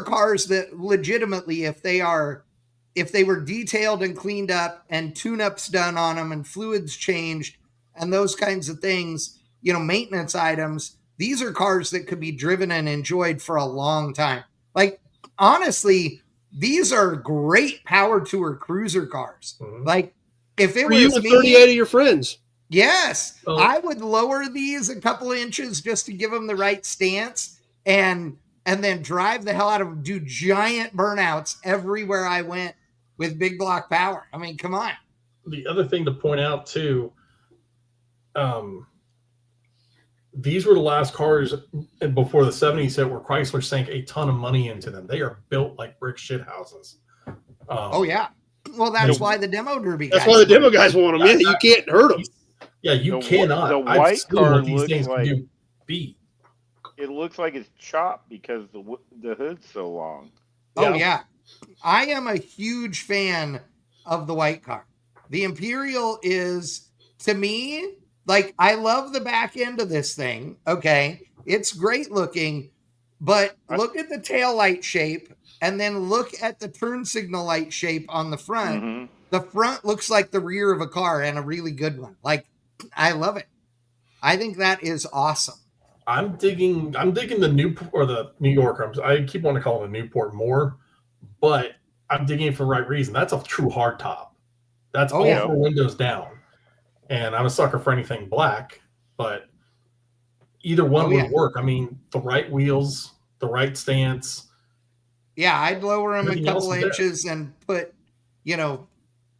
cars that legitimately, if they were detailed and cleaned up and tune-ups done on them and fluids changed and those kinds of things, maintenance items, these are cars that could be driven and enjoyed for a long time. Like, honestly, these are great power tour cruiser cars. Mm-hmm. Like, if it was you and 38 of your friends. Yes, I would lower these a couple of inches just to give them the right stance and then drive the hell out of them, do giant burnouts everywhere I went with big block power. I mean, come on. The other thing to point out too, these were the last cars before the 70s that where Chrysler sank a ton of money into them. They are built like brick shit houses. Oh yeah. Well, that's why the demo derby. That's why the demo guys want them. Yeah, you can't hurt them. Yeah, you cannot. The white car looks like it looks like it's chopped because the hood's so long. Oh yeah, I am a huge fan of the white car. The Imperial is, to me, like, I love the back end of this thing. Okay, it's great looking, but look at the tail light shape, and then look at the turn signal light shape on the front. Mm-hmm. The front looks like the rear of a car, and a really good one. Like, I love it. I think that is awesome. I'm digging the Newport or the New Yorker. I keep wanting to call it a Newport more, but I'm digging it for the right reason. That's a true hard top. That's all 4 windows down. And I'm a sucker for anything black, but either one would work. I mean, the right wheels, the right stance. Yeah, I'd lower them a couple inches and put,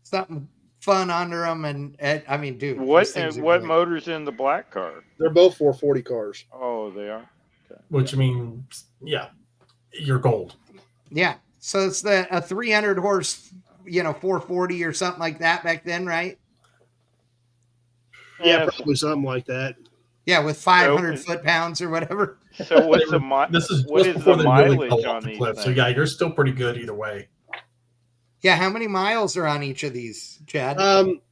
something fun under them. And I mean, dude, what motor's in the black car? They're both 440 cars. Oh, they are. Okay. Which means, you're gold. Yeah, so it's a 300 horse, 440 or something like that back then, right? Yeah, probably something like that. Yeah, with 500 foot-pounds or whatever. So what's the mileage on these things? So yeah, you're still pretty good either way. Yeah, how many miles are on each of these, Chad?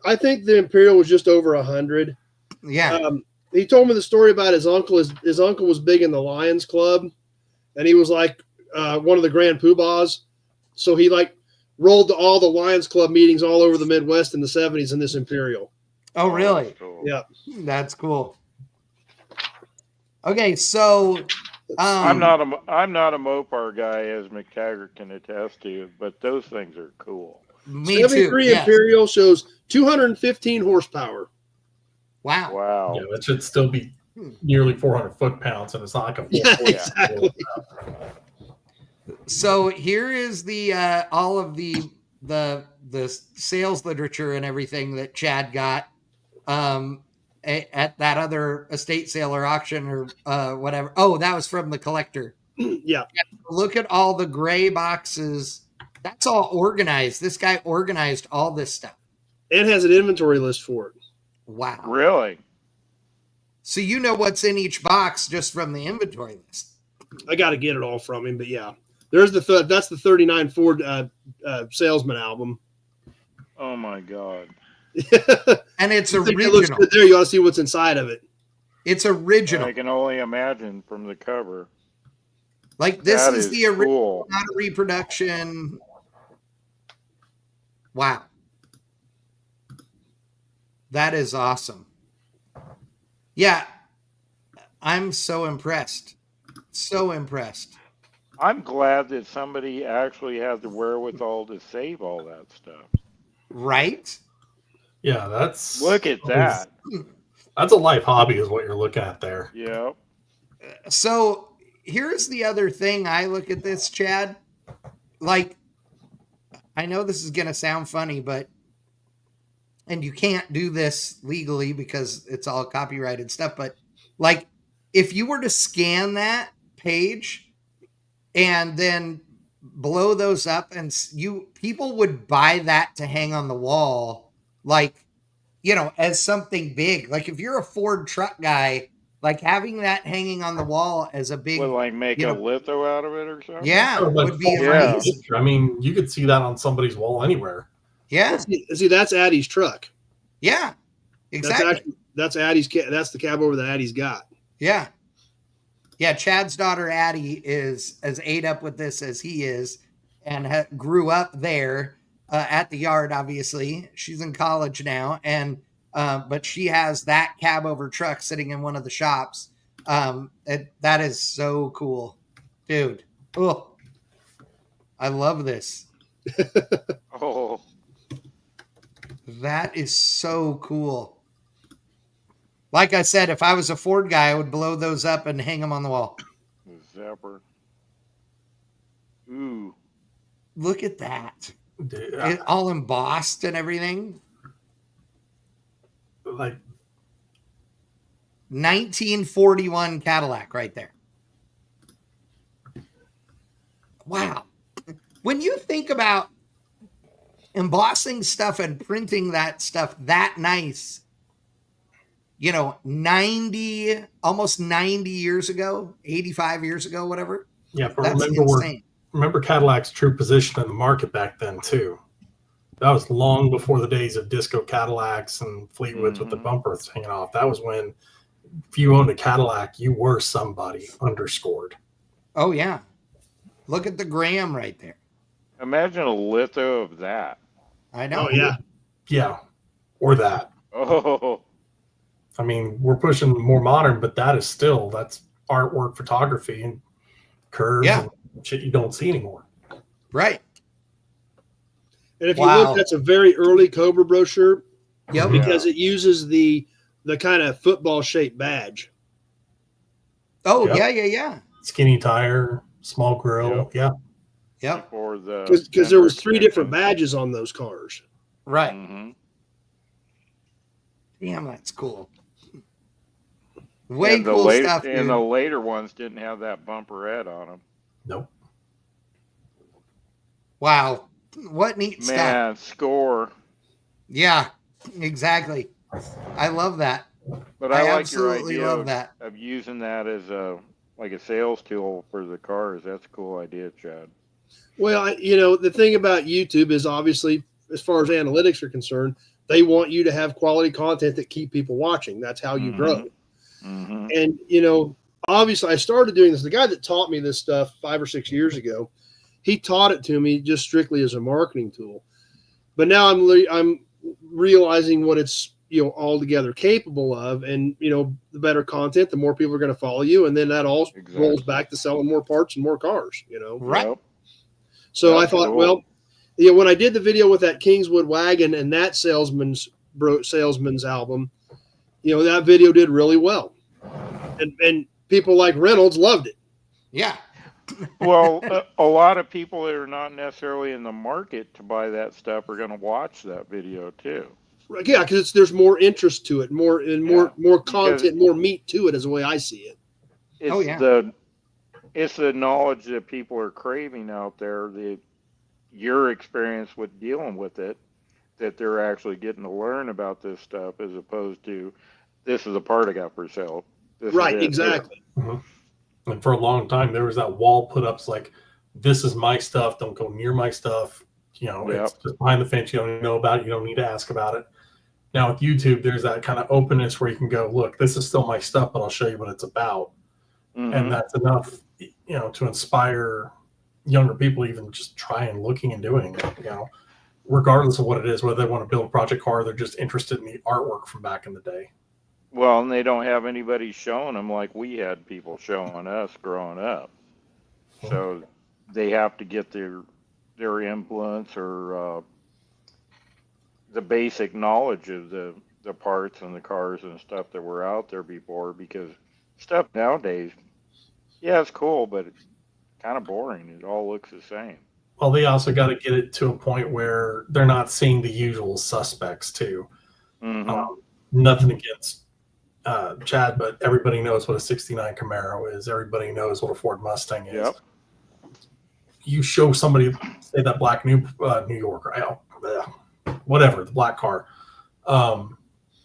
I think the Imperial was just over 100. Yeah. He told me the story about his uncle. His uncle was big in the Lions Club, and he was like one of the grand poobahs. So he rolled to all the Lions Club meetings all over the Midwest in the 70s in this Imperial. Oh, really? Cool. Yeah. That's cool. Okay, so I'm not a Mopar guy, as McTaggart can attest to, but those things are cool. Me 73 too. Imperial shows 215 horsepower. Wow. Yeah, that should still be nearly 400 foot-pounds, and it's not like a 440. Yeah, exactly. So here is the all of the sales literature and everything that Chad got at that other estate sale or auction or whatever. Oh, that was from the collector. Yeah. Look at all the gray boxes. That's all organized. This guy organized all this stuff. And has an inventory list for it. Wow. Really? So you know what's in each box just from the inventory list. I got to get it all from him, but yeah, there's that's the 39 Ford Salesman album. Oh my God. And it's It original. looks good there. You ought to see what's inside of it. It's original. I can only imagine from the cover. Like this That is is the original, cool. not a reproduction. Wow. That is awesome. Yeah. I'm so impressed. So impressed. I'm glad that somebody actually had the wherewithal to save all that stuff. Right? Yeah, that's Look at that. That's a life hobby, is what you're looking at there. Yep. So here's the other thing I look at this, Chad. Like, I know this is going to sound funny, but, and you can't do this legally because it's all copyrighted stuff, but like, if you were to scan that page and then blow those up and people would buy that to hang on the wall, like, you know, as something big. Like if you're a Ford truck guy, like having that hanging on the wall as a big, Would like make a litho out of it or something? yeah, Or like would be Yeah. amazing. I mean, you could see that on somebody's wall anywhere. Yeah, See, that's Addie's truck. yeah, exactly. That's Addie's. That's the cab over that Addie's got. Yeah. Yeah, Chad's daughter Addie is as ate up with this as he is, and grew up there at the yard. Obviously, she's in college now, and but she has that cab over truck sitting in one of the shops. That is so cool, dude. Oh, I love this. Oh, That is so cool. Like I said, if I was a Ford guy, I would blow those up and hang them on the wall. the zapper. Ooh. Look at that. Dude, It, all embossed and everything. like 1941 Cadillac right there. Wow. When you think about embossing stuff and printing that stuff that nice, you know, almost 90 years ago, 85 years ago, whatever. yeah, but That's insane. remember Cadillac's true position in the market back then too. That was long before the days of disco Cadillacs and Fleetwoods with the bumpers hanging off. That was when, if you owned a Cadillac, you were somebody, underscored. Oh, yeah. Look at the Graham right there. Imagine a litho of that. I know. Oh yeah. Yeah, or that. Oh, I mean, we're pushing more modern, but that's artwork, photography, and curves and shit you don't see anymore. Right. And if you look, that's a very early Cobra brochure. Yep. Because it uses the kind of football shaped badge. Oh, Yep. yeah. Skinny tire, small grill. Yep. Yeah. Yep. or the Because there was 3 different badges on those cars. Right. Mm-hmm. Damn, that's cool. Way cool stuff, dude. And the later ones didn't have that bumperette on them. Nope. Wow. What neat stuff. Man, score. Yeah, exactly. I love that. But I like your absolutely idea love that. of using that as a sales tool for the cars. That's a cool idea, Chad. Well, the thing about YouTube is obviously, as far as analytics are concerned, they want you to have quality content that keep people watching. That's how you grow. Mm-hmm. And, obviously I started doing this. The guy that taught me this stuff 5 or 6 years ago, he taught it to me just strictly as a marketing tool. But now I'm realizing what it's, altogether capable of. And, the better content, the more people are going to follow you. And then that all rolls back to selling more parts and more cars, Right. Yep. So That's I thought, cool. well, when I did the video with that Kingswood wagon and that salesman's album, that video did really well. And people like Reynolds loved it. Yeah. Well, a lot of people that are not necessarily in the market to buy that stuff are going to watch that video too. Yeah, because there's more interest to it, more content, more meat to it, is the way I see it. It's it's the knowledge that people are craving out there. Your experience with dealing with it, that they're actually getting to learn about this stuff, as opposed to this is a part I got for sale. Right, exactly. Mm-hmm. And for a long time, there was that wall put ups like, this is my stuff. Don't go near my stuff. It's just behind the fence. You don't even know about it. You don't need to ask about it. Now with YouTube, there's that kind of openness where you can go, look, this is still my stuff, but I'll show you what it's about. Mm-hmm. And that's enough, to inspire younger people, even just trying, looking and doing it, regardless of what it is, whether they want to build a project car, they're just interested in the artwork from back in the day. Well, and they don't have anybody showing them like we had people showing us growing up. So they have to get their influence or the basic knowledge of the parts and the cars and stuff that were out there before, because stuff nowadays, yeah, it's cool, but it's kind of boring. It all looks the same. Well, they also got to get it to a point where they're not seeing the usual suspects too. Mm-hmm. Nothing against Chad, but everybody knows what a 69 Camaro is. Everybody knows what a Ford Mustang is. Yep. You show somebody, say that black New Yorker, whatever, the black car,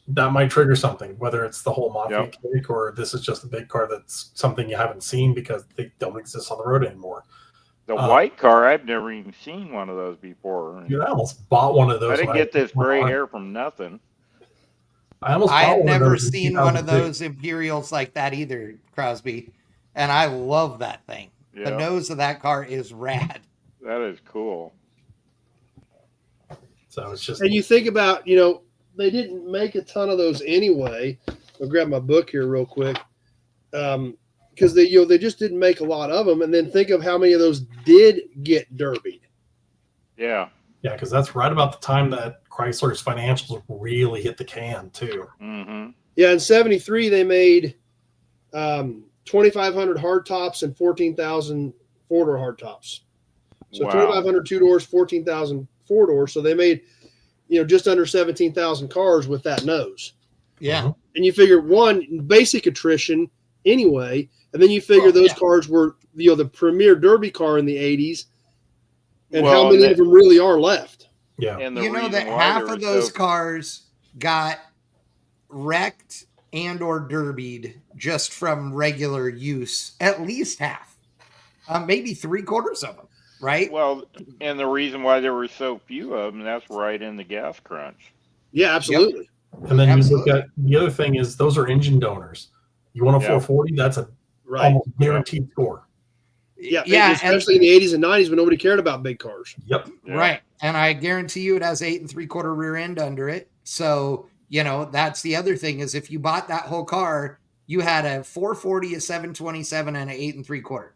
that might trigger something, whether it's the whole mafia kick or this is just a big car that's something you haven't seen because they don't exist on the road anymore. The white car, I've never even seen one of those before. Dude, I almost bought one of those. I didn't get this gray hair from nothing. I had never seen one of those Imperials like that either, Crosby, and I love that thing. Yeah. The nose of that car is rad. That is cool. So it's just, and you think about, they didn't make a ton of those anyway. I'll grab my book here real quick, because they just didn't make a lot of them. And then think of how many of those did get derbied. Yeah. Yeah, because that's right about the time that Chrysler's financials really hit the can too. Mm-hmm. Yeah, in '73 they made 2,500 hardtops and 14,000 four-door hardtops. So 2,500 two-doors, 14,000 four-doors. So they made, just under 17,000 cars with that nose. Yeah. Mm-hmm. And you figure one, basic attrition anyway, and then you figure those cars were, the premier derby car in the 80s, and how many of them really are left. Yeah. And you know that half of those cars got wrecked and or derbied just from regular use, at least half, maybe 3/4 of them, right? Well, and the reason why there were so few of them, that's right in the gas crunch. Yeah, absolutely. Yep. And then you look at the other thing is those are engine donors. You want a 440, that's a almost guaranteed score. Yeah, especially in the 80s and 90s when nobody cared about big cars. Yep. Yeah. Right. And I guarantee you it has 8 3/4 rear end under it. So, that's the other thing is if you bought that whole car, you had a 440, a 727, and an 8 3/4.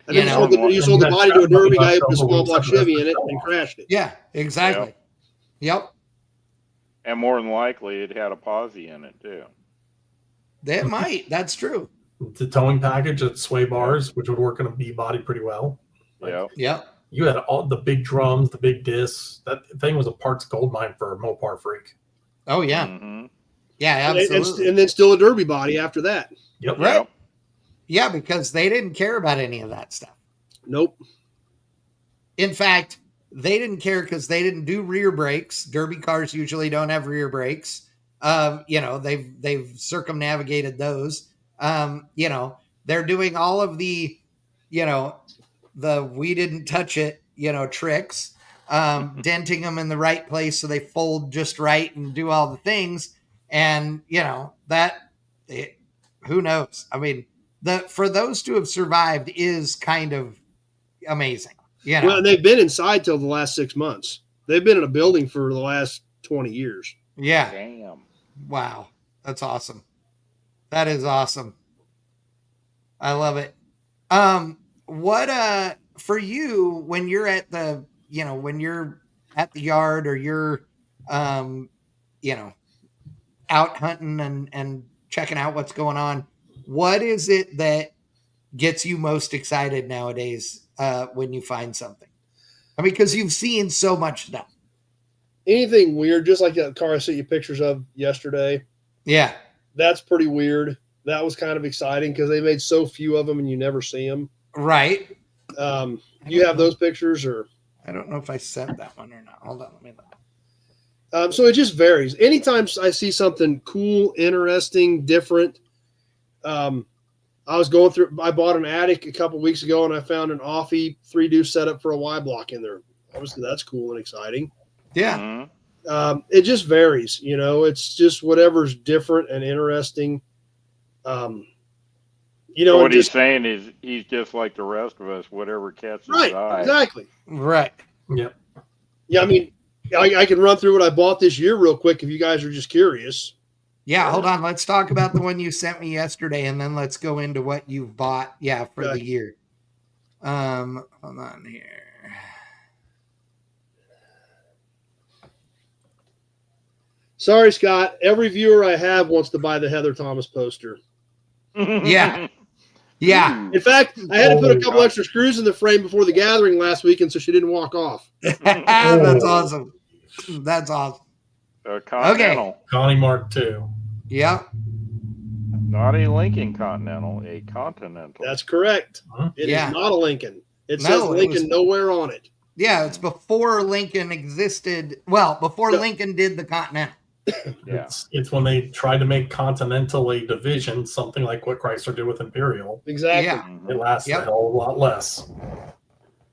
And then you sold the body to a derby guy with a small block Chevy in it and crashed it. Yeah, exactly. Yep. And more than likely, it had a posi in it too. That might. That's true. The towing package at sway bars, which would work on a B body pretty well. Yep. You had all the big drums, the big discs. That thing was a parts gold mine for a Mopar freak. Oh yeah. Mm-hmm. Yeah, absolutely. And then still a derby body after that. Yep. Right. Yep. Yeah, because they didn't care about any of that stuff. Nope. In fact, they didn't care because they didn't do rear brakes. Derby cars usually don't have rear brakes. They've circumnavigated those. They're doing all of the, the we didn't touch it, tricks, denting them in the right place so they fold just right and do all the things. And, who knows? I mean, for those to have survived is kind of amazing. Well, and they've been inside till the last 6 months. They've been in a building for the last 20 years. Yeah. Damn. Wow. That's awesome. That is awesome. I love it. What for you when you're at the when you're at the yard or you're out hunting and checking out what's going on, what is it that gets you most excited nowadays when you find something? I mean, because you've seen so much stuff. Anything weird, just like that car I sent you pictures of yesterday. Yeah. That's pretty weird. That was kind of exciting because they made so few of them and you never see them. Right. You have those pictures or? I don't know if I sent that one or not. Hold on. Let me look. So it just varies. Anytime I see something cool, interesting, different. I bought an attic a couple weeks ago, and I found an Offie 3-deuce setup for a Y block in there. Obviously, that's cool and exciting. Yeah. Mm-hmm. It just varies. It's just whatever's different and interesting. So what he's saying is he's just like the rest of us. Whatever catches his eye. Right. Exactly. Right. Yep. Yeah. I mean, I can run through what I bought this year real quick if you guys are just curious. Yeah, hold on. Let's talk about the one you sent me yesterday, and then let's go into what you've bought. Yeah, for the year. Hold on here. Sorry, Scott. Every viewer I have wants to buy the Heather Thomas poster. Yeah. Yeah. In fact, I had to put a couple extra screws in the frame before the gathering last weekend so she didn't walk off. That's awesome. That's awesome. Continental. Okay. Connie Mark II. Yep. Not a Lincoln Continental, a Continental. That's correct. It is not a Lincoln. It says Lincoln nowhere on it. Yeah, it's before Lincoln existed. Well, before Lincoln did the Continental. Yeah. It's when they tried to make Continental a division, something like what Chrysler did with Imperial. Exactly. Yeah. It lasts a hell of a lot less.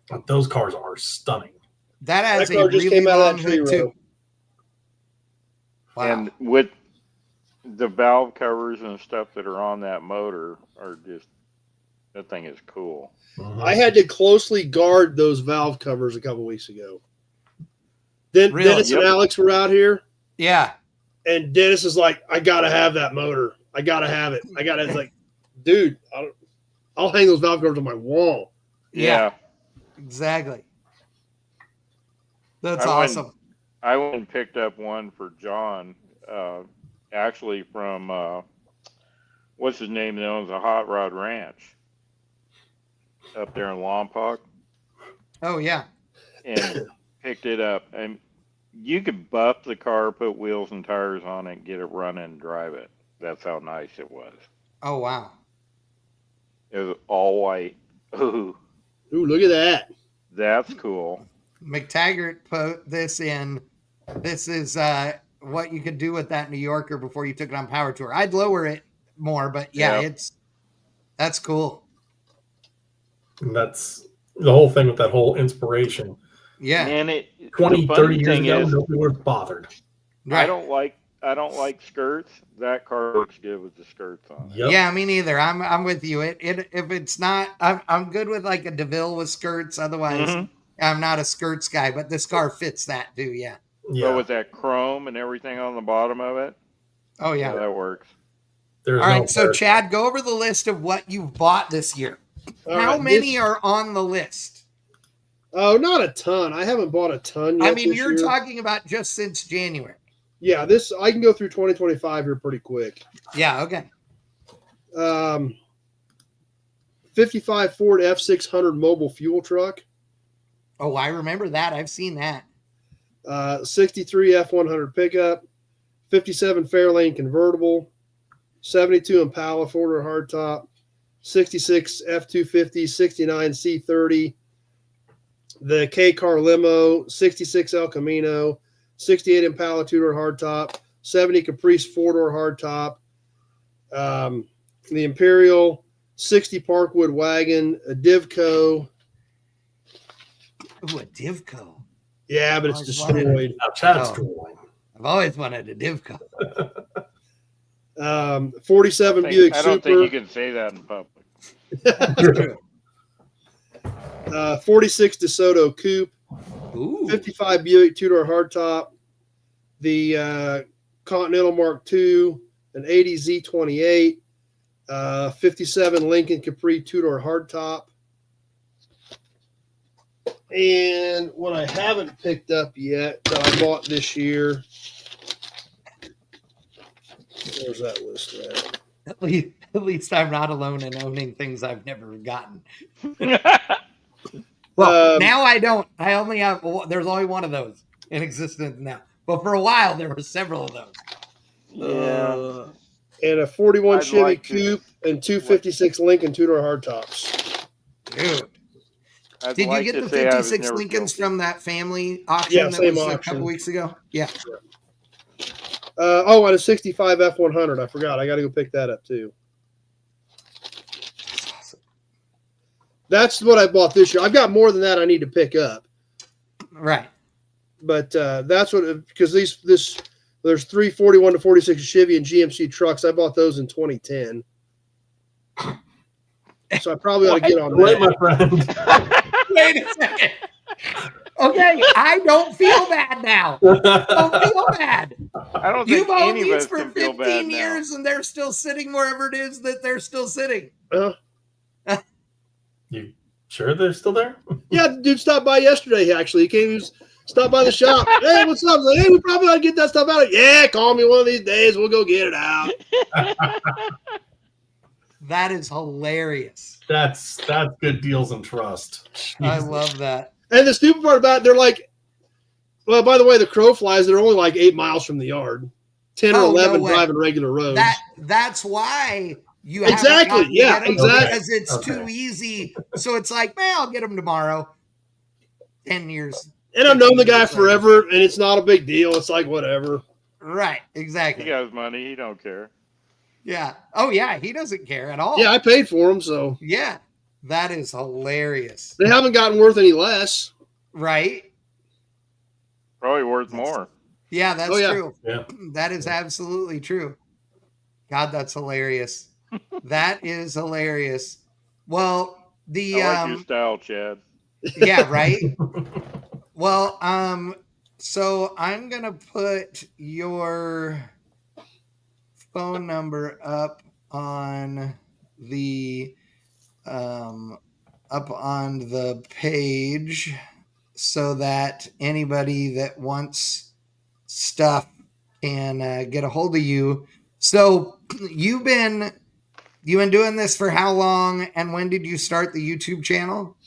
But those cars are stunning. That has car just came out of that tree too. row. Wow. And with the valve covers and stuff that are on that motor are just, that thing is cool. I had to closely guard those valve covers a couple weeks ago. Then Really? Dennis and Alex were out here. Yeah. And Dennis is like, I got to have that motor. I got to have it. It's like, dude, I'll hang those valve covers on my wall. Yeah. Exactly. That's awesome. I went and picked up one for John, actually from, what's his name that owns a Hot Rod Ranch up there in Lompoc. Oh, yeah. And picked it up. And you could buff the car, put wheels and tires on it, get it running and drive it. That's how nice it was. Oh, wow. It was all white. Ooh, look at that. That's cool. McTaggart put this in. This is what you could do with that New Yorker before you took it on Power Tour. I'd lower it more, but that's cool. And that's the whole thing with that whole inspiration. Yeah. And 20, 30 years ago, nobody would have bothered. Right. I don't like skirts. That car looks good with the skirts on. Yep. Yeah, me neither. I'm with you. If it's not, I'm good with like a DeVille with skirts. Otherwise, I'm not a skirts guy. But this car fits that too. Yeah. So with that chrome and everything on the bottom of it. Oh yeah, that works. All right, so Chad, go over the list of what you've bought this year. How many are on the list? Oh, not a ton. I haven't bought a ton yet. I mean, you're talking about just since January. Yeah, I can go through 2025 here pretty quick. Yeah, okay. 55 Ford F600 mobile fuel truck. Oh, I remember that. I've seen that. 63 F100 pickup. 57 Fairlane convertible. 72 Impala four-door hardtop. 66 F250, 69 C30. The K-Car limo. 66 El Camino. 68 Impala two-door hardtop, 70 Caprice four-door hardtop, the Imperial, 60 Parkwood wagon, a Divco. Ooh, a Divco. Yeah, but it's destroyed. Chad's drawing. I've always wanted a Divco. 47 Buick Super. I don't think you can say that in public. That's true. 46 DeSoto Coupe. Ooh. 55 Buick two-door hardtop, the Continental Mark II, an 80 Z28, 57 Lincoln Capri two-door hardtop. And what I haven't picked up yet that I bought this year, where's that list at? At least I'm not alone in owning things I've never gotten. Well, now I don't. I only have. There's only one of those in existence now. But for a while, there were several of those. Yeah. And a 41 Chevy Coupe and 256 Lincoln two-door hardtops. Dude. I'd Did like you get to the say I was 56 never Lincolns guilty. from that family auction Yeah, that same was a auction. couple weeks ago? Yeah. And a 65 F100. I forgot. I got to go pick that up too. That's what I bought this year. I've got more than that I need to pick up. Right. But that's what, because there's 341 to 46 Chevy and GMC trucks. I bought those in 2010. So I probably ought to get on Wait, that. my friend. Wait a second. Okay, I don't feel bad now. Don't feel bad. I don't You've think owned any of these us for can feel bad 15 now. years and they're still sitting wherever it is that they're still sitting. You sure they're still there? Yeah, the dude stopped by yesterday, actually. He came, stopped by the shop. Hey, what's up? I was like, hey, we probably ought to get that stuff out. Yeah, call me one of these days. We'll go get it out. That is hilarious. That's good deals and trust. I love that. And the stupid part about it, they're like, well, by the way, the crow flies, they're only like 8 miles from the yard. 10 or 11 driving regular roads. That's why you exactly. Yeah, exactly. Because it's too easy. So it's like, man, I'll get them tomorrow. 10 years. And I've known the guy forever, and it's not a big deal. It's like whatever. Right, exactly. He got his money. He don't care. Yeah. Oh, yeah. He doesn't care at all. Yeah, I paid for him, so. Yeah. That is hilarious. They haven't gotten worth any less. Right? Probably worth more. Yeah, that's true. Yeah. That is absolutely true. God, that's hilarious. That is hilarious. Well, I like your style, Chad. Yeah, right? Well, so I'm going to put your phone number up on the page so that anybody that wants stuff can get a hold of you. So you've been doing this for how long, and when did you start the YouTube channel?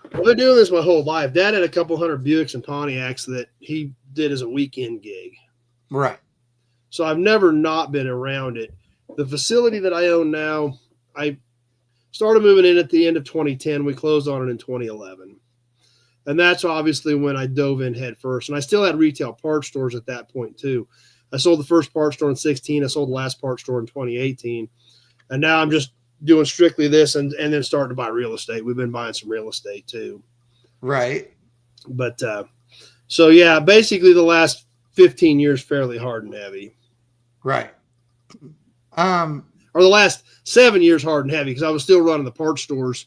I've been doing this my whole life. Dad had a couple hundred Buicks and Pontiacs that he did as a weekend gig. Right. So I've never not been around it. The facility that I own now, I started moving in at the end of 2010. We closed on it in 2011. And that's obviously when I dove in head first. And I still had retail parts stores at that point too. I sold the first parts store in 2016. I sold the last parts store in 2018. And now I'm just doing strictly this and then starting to buy real estate. We've been buying some real estate too. Right. But so yeah, basically the last 15 years fairly hard and heavy. Right. Or the last 7 years hard and heavy because I was still running the parts stores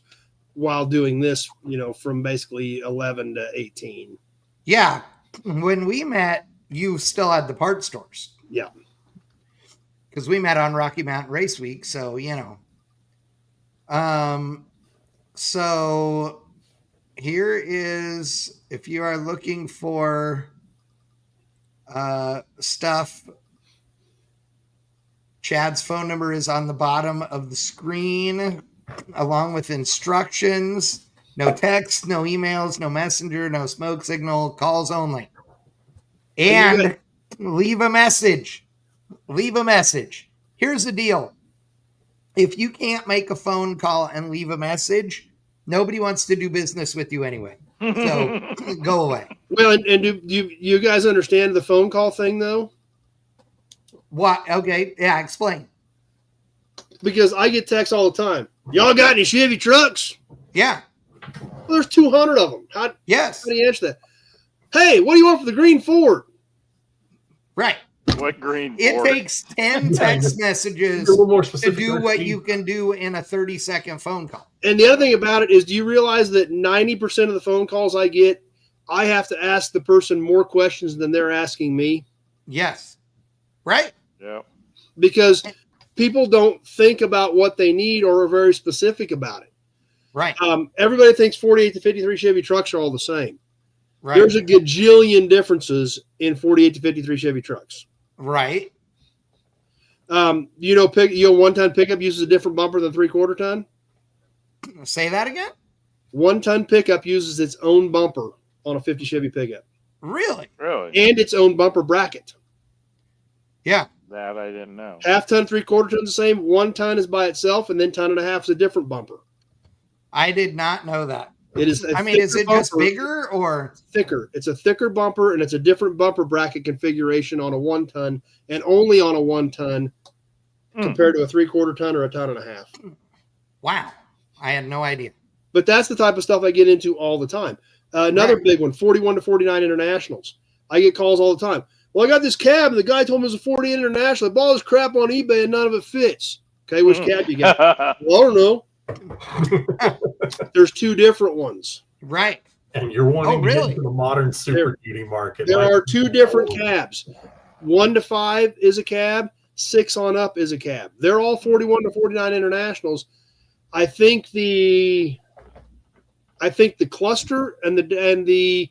while doing this, from basically 11 to 18. Yeah. When we met, you still had the parts stores. Yeah. Because we met on Rocky Mountain Race Week. So, so here is, if you are looking for stuff, Chad's phone number is on the bottom of the screen, along with instructions. No text, no emails, no messenger, no smoke signal, calls only. And leave a message. Leave a message. Here's the deal. If you can't make a phone call and leave a message, nobody wants to do business with you anyway. So go away. Well, and do you guys understand the phone call thing though? What? Okay. Yeah. Explain. Because I get texts all the time. Y'all got any Chevy trucks? Yeah. Well, there's 200 of them. Yes. How do you answer that? Hey, what do you want for the green Ford? Right. What green It Ford? takes 10 text messages A little more to specific. do what you can do in a 30-second phone call. And the other thing about it is, do you realize that 90% of the phone calls I get, I have to ask the person more questions than they're asking me? Yes. Right? Yeah. Because people don't think about what they need or are very specific about it. Right. Everybody thinks 48 to 53 Chevy trucks are all the same. Right. There's a gajillion differences in 48 to 53 Chevy trucks. Right. One-ton pickup uses a different bumper than 3/4 ton. Say that again? 1-ton pickup uses its own bumper on a 50 Chevy pickup. Really? Really? And its own bumper bracket. Yeah. That I didn't know. 1/2 ton, 3/4 ton the same. 1 ton is by itself, and then 1.5 tons is a different bumper. I did not know that. It is. I mean, is it just bigger or thicker? It's a thicker bumper, and it's a different bumper bracket configuration on a 1 ton, and only on a 1 ton compared to a 3/4 ton or a 1.5 tons. Wow, I had no idea. But that's the type of stuff I get into all the time. Another big one, 41 to 49 internationals. I get calls all the time. Well, I got this cab, and the guy told me it was a 40 international. I bought all this crap on eBay, and none of it fits. Okay, which cab you got? Well, I don't know. There's 2 different ones. Right. And you're wanting to get into the modern Super Duty market. There are 2 different cabs. 1 to 5 is a cab. 6 on up is a cab. They're all 41 to 49 internationals. I think the cluster and the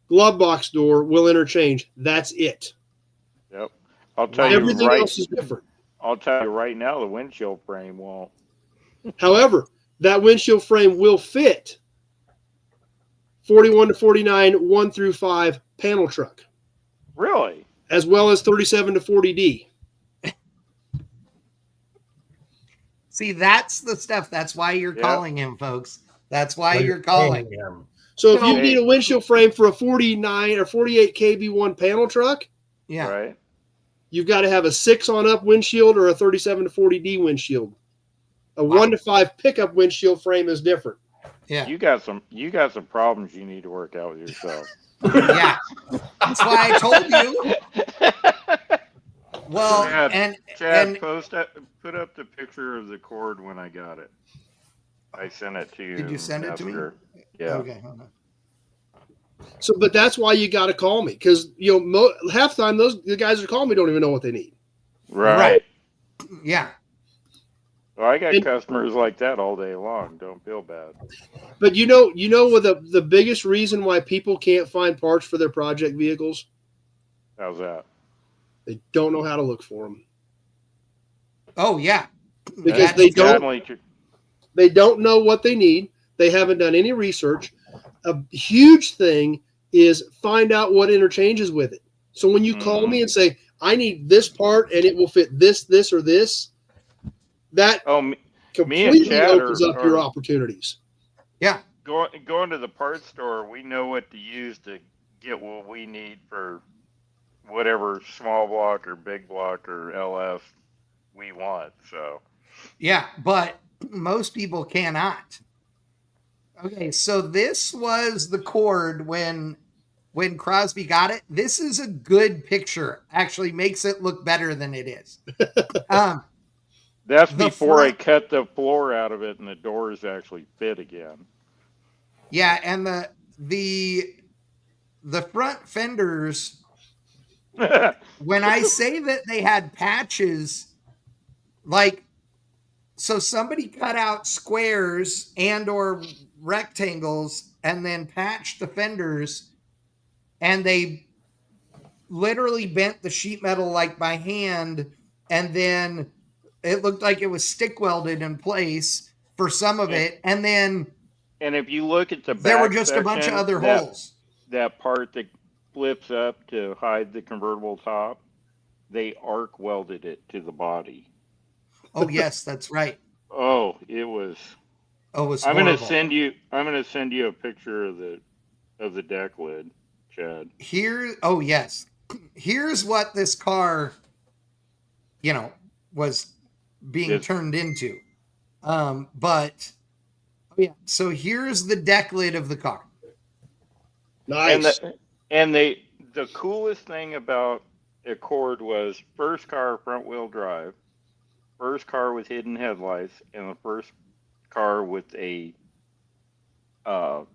glove box door will interchange. That's it. Yep. I'll tell you everything else is different. I'll tell you right now, the windshield frame won't. However, that windshield frame will fit 41 to 49 1 through 5 panel truck. Really? As well as 37 to 40D. See, that's the stuff. That's why you're calling him, folks. That's why you're calling him. So if you need a windshield frame for a 49 or 48 KB1 panel truck, right, you've got to have a 6 on up windshield or a 37 to 40D windshield. A 1 to 5 pickup windshield frame is different. Yeah. You got some problems you need to work out with yourself. Yeah. That's why I told you. Well, Chad, put up the picture of the cord when I got it. I sent it to you. Did you send it to me? Yeah. Okay. Hold on. So, but that's why you got to call me, because half the time the guys that call me don't even know what they need. Right. Yeah. Well, I got customers like that all day long. Don't feel bad. But you know what the biggest reason why people can't find parts for their project vehicles? How's that? They don't know how to look for them. Oh yeah. Because they don't know what they need. They haven't done any research. A huge thing is find out what interchanges with it. So when you call me and say, I need this part and it will fit this, or this, that completely opens up your opportunities. Yeah. Going to the parts store, we know what to use to get what we need for whatever small block or big block or LF we want. So yeah, but most people cannot. Okay, so this was the cord when Crosby got it. This is a good picture. Actually makes it look better than it is. That's before I cut the floor out of it and the doors actually fit again. Yeah, and the front fenders, when I say that they had patches, like, so somebody cut out squares and or rectangles and then patched the fenders, and they literally bent the sheet metal like by hand, and then it looked like it was stick welded in place for some of it, and then if you look at the back there were just section, a bunch of other holes. That part that flips up to hide the convertible top, they arc welded it to the body. Oh yes, that's right. Oh, it was. Oh, it was. I'm horrible. gonna send you a picture of the deck lid, Chad. Oh yes, here's what this car, was being turned into. But yeah, so here's the deck lid of the car. Nice. And the coolest thing about Accord was first car front wheel drive, first car with hidden headlights, and the first car with a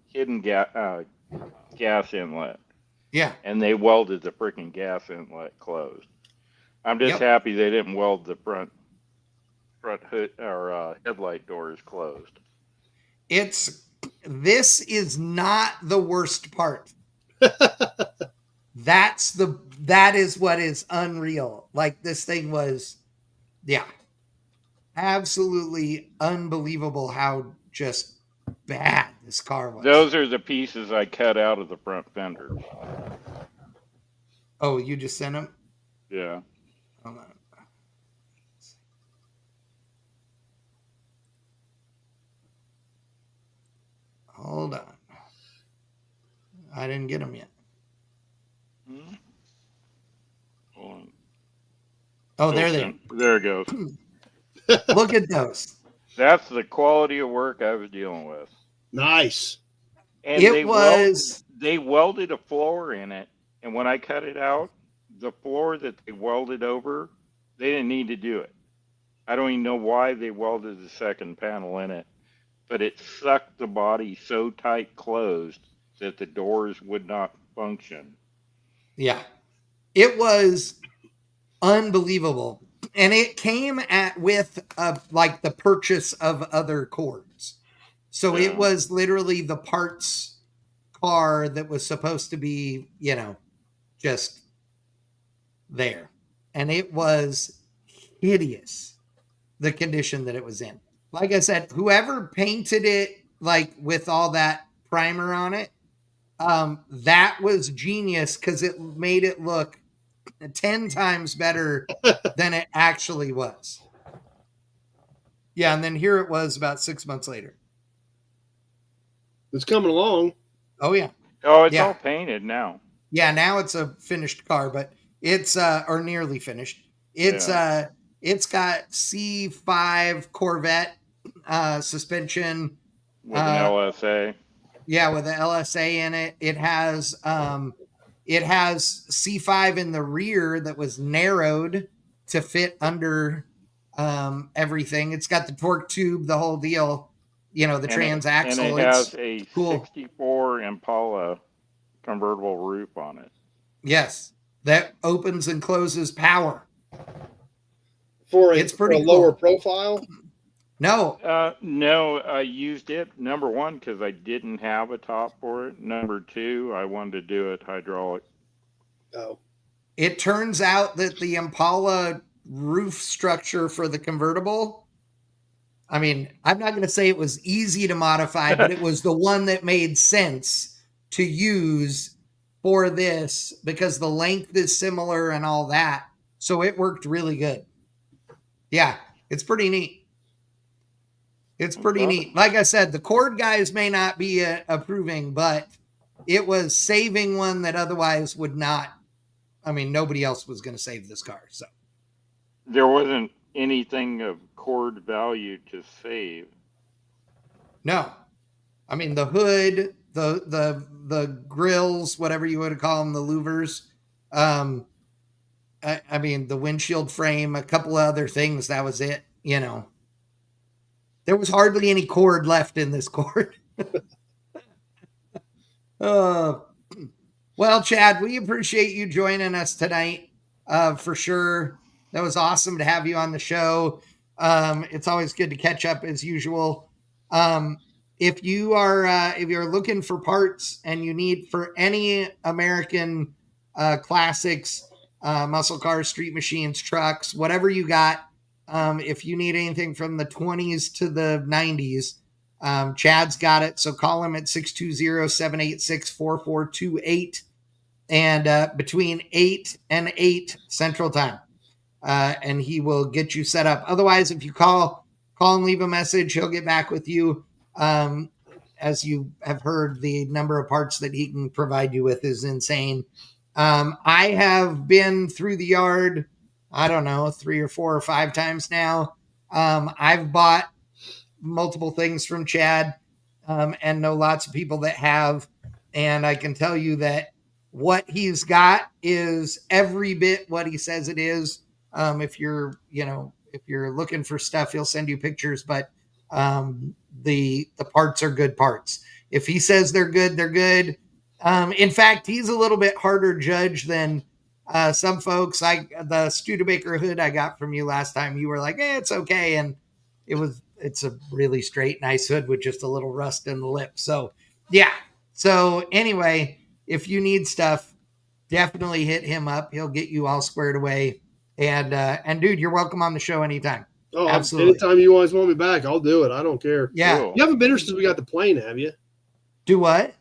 hidden gas inlet. Yeah. And they welded the freaking gas inlet closed. I'm just happy they didn't weld the front hood or headlight doors closed. This is not the worst part. That is what is unreal. Like, this thing was, absolutely unbelievable how just bad this car was. Those are the pieces I cut out of the front fenders. Oh, you just sent them? Yeah. Hold on. Hold on. I didn't get them yet. Oh, there they are. There it goes. Look at those. That's the quality of work I was dealing with. Nice. And they welded a floor in it, and when I cut it out, the floor that they welded over, they didn't need to do it. I don't even know why they welded the second panel in it, but it sucked the body so tight closed that the doors would not function. Yeah. It was unbelievable. And it came with like the purchase of other cords. So it was literally the parts car that was supposed to be, just there. And it was hideous, the condition that it was in. Like I said, whoever painted it like with all that primer on it, that was genius because it made it look 10 times better than it actually was. Yeah, and then here it was about 6 months later. It's coming along. Oh, yeah. Oh, it's all painted now. Yeah, now it's a finished car, but it's or nearly finished. It's it's got C5 Corvette suspension with an LSA. Yeah, with the LSA in it. It has C5 in the rear that was narrowed to fit under everything. It's got the torque tube, the whole deal. The transaxle. And it has a 64 Impala convertible roof on it. Yes, that opens and closes power. It's pretty cool. Lower profile? No. No, I used it, number one, because I didn't have a top for it. Number two, I wanted to do it hydraulic. Oh. It turns out that the Impala roof structure for the convertible, I mean, I'm not going to say it was easy to modify, but it was the one that made sense to use for this because the length is similar and all that. So it worked really good. Yeah, it's pretty neat. It's pretty neat. Like I said, the cord guys may not be approving, but it was saving one that otherwise would not. I mean, nobody else was going to save this car. So there wasn't anything of cord value to save. No, I mean the hood, the grills, whatever you would call them, the louvers. I mean the windshield frame, a couple of other things. That was it. There was hardly any cord left in this cord. Well, Chad, we appreciate you joining us tonight. For sure. That was awesome to have you on the show. It's always good to catch up as usual. If you're looking for parts and you need for any American classics, muscle cars, street machines, trucks, whatever you got, if you need anything from the 20s to the 90s, Chad's got it. So call him at 620-786-4428 and between 8 and 8 Central Time. And he will get you set up. Otherwise, if you call and leave a message, he'll get back with you. As you have heard, the number of parts that he can provide you with is insane. I have been through the yard, I don't know, 3 or 4 or 5 times now. I've bought multiple things from Chad and know lots of people that have. And I can tell you that what he's got is every bit what he says it is. If you're looking for stuff, he'll send you pictures, but the parts are good parts. If he says they're good, they're good. In fact, he's a little bit harder judge than some folks. The Studebaker hood I got from you last time, you were like, it's okay. And it's a really straight, nice hood with just a little rust in the lip. So yeah. So anyway, if you need stuff, definitely hit him up. He'll get you all squared away. And dude, you're welcome on the show anytime. Oh, absolutely. Anytime you always want me back, I'll do it. I don't care. Yeah. Cool. You haven't been here since we got the plane, have you? Do what?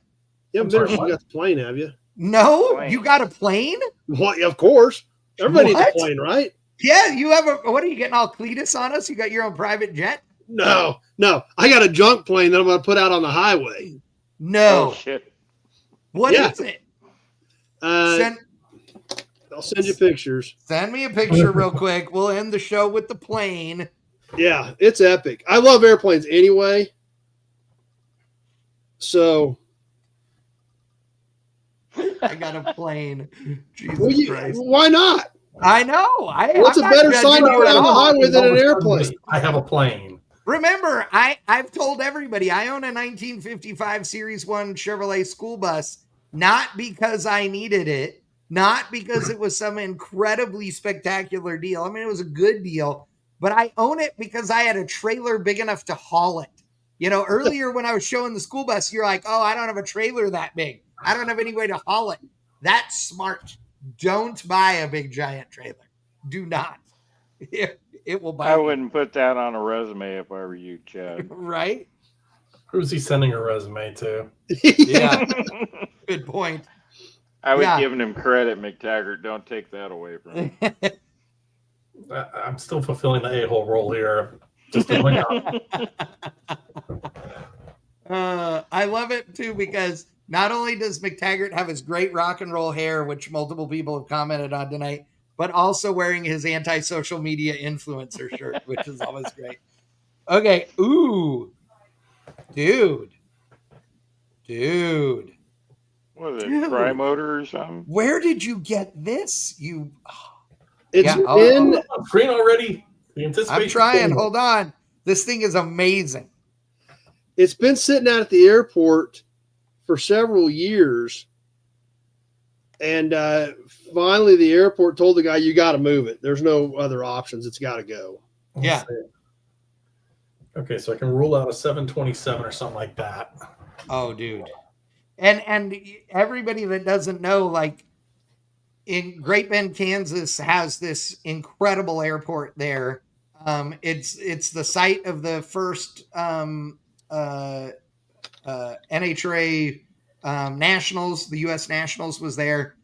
You haven't been here since we got the plane, have you? No, you got a plane? Well, yeah, of course. Everybody needs a plane, right? Yeah, you have what are you getting all Cletus on us? You got your own private jet? No. I got a junk plane that I'm going to put out on the highway. No. Oh, shit. What is it? I'll send you pictures. Send me a picture real quick. We'll end the show with the plane. Yeah, it's epic. I love airplanes anyway. So I got a plane. Jesus Christ. Why not? I know. What's a better sign to put on the highway than an airplane? I have a plane. Remember, I've told everybody I own a 1955 Series 1 Chevrolet school bus, not because I needed it, not because it was some incredibly spectacular deal. I mean, it was a good deal, but I own it because I had a trailer big enough to haul it. You know, earlier when I was showing the school bus, you're like, oh, I don't have a trailer that big. I don't have any way to haul it. That's smart. Don't buy a big giant trailer. Do not. It will buy. I wouldn't put that on a resume if I were you, Chad. Right? Who's he sending a resume to? Yeah. Good point. I was giving him credit, McTaggart. Don't take that away from him. I'm still fulfilling the a-hole role here. Just to point out. I love it too because not only does McTaggart have his great rock and roll hair, which multiple people have commented on tonight, but also wearing his anti-social media influencer shirt, which is always great. Okay. Ooh. Dude. What is it, Tri-Motor or something? Where did you get this? It's screen already. I'm trying. Hold on. This thing is amazing. It's been sitting out at the airport for several years. And finally, the airport told the guy, you got to move it. There's no other options. It's got to go. Yeah. Okay, so I can rule out a 727 or something like that. Oh, dude. And everybody that doesn't know, like, in Great Bend, Kansas has this incredible airport there. It's the site of the first NHRA Nationals. The U.S. Nationals was there.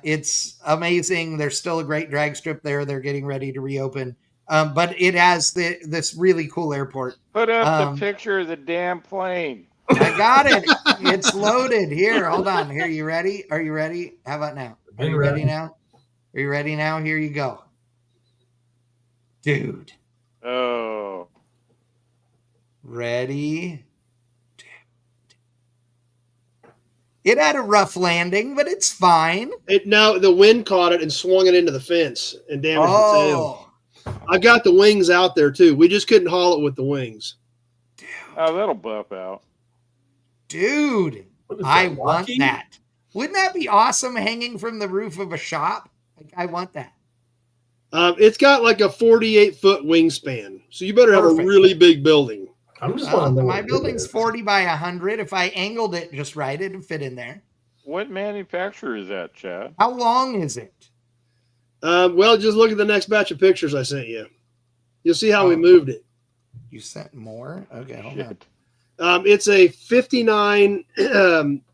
It's amazing. There's still a great drag strip there. They're getting ready to reopen. But it has this really cool airport. Put up the picture of the damn plane. I got it. It's loaded. Here, hold on. Here, you ready? Are you ready? How about now? Are you ready now? Are you ready now? Here you go. Dude. Oh. Ready? It had a rough landing, but it's fine. No, the wind caught it and swung it into the fence and damaged the tail. I got the wings out there too. We just couldn't haul it with the wings. Dude. Oh, that'll buff out. Dude, I want that. Wouldn't that be awesome hanging from the roof of a shop? Like, I want that. It's got like a 48-foot wingspan. So you better have a really big building. I'm just my building's 40 by 100. If I angled it just right, it'd fit in there. What manufacturer is that, Chad? How long is it? Well, just look at the next batch of pictures I sent you. You'll see how we moved it. You sent more? Okay, hold on. It's a 59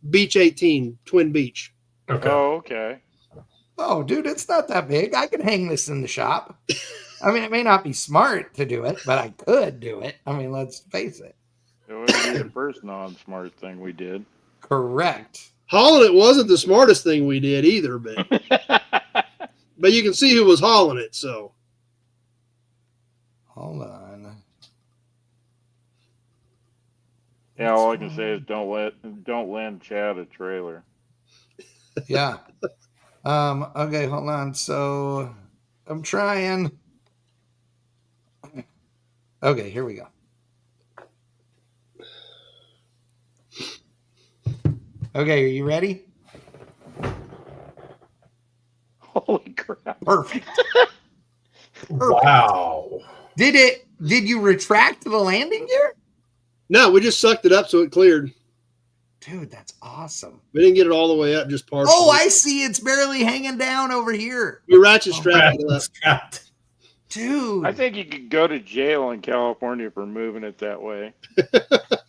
Beach 18 Twin Beach. Okay. Oh, okay. Oh, dude, it's not that big. I can hang this in the shop. I mean, it may not be smart to do it, but I could do it. I mean, let's face it. It would be the first non-smart thing we did. Correct. Hauling it wasn't the smartest thing we did either, but but you can see who was hauling it. So hold on. Yeah, all I can say is don't lend Chad a trailer. Yeah. Okay, hold on. So I'm trying. Okay, here we go. Okay, are you ready? Holy crap. Perfect. Wow. Did you retract the landing gear? No, we just sucked it up so it cleared. Dude, that's awesome. We didn't get it all the way up, just partially. Oh, I see. It's barely hanging down over here. We ratchet strapped it up. Dude. I think you could go to jail in California for moving it that way.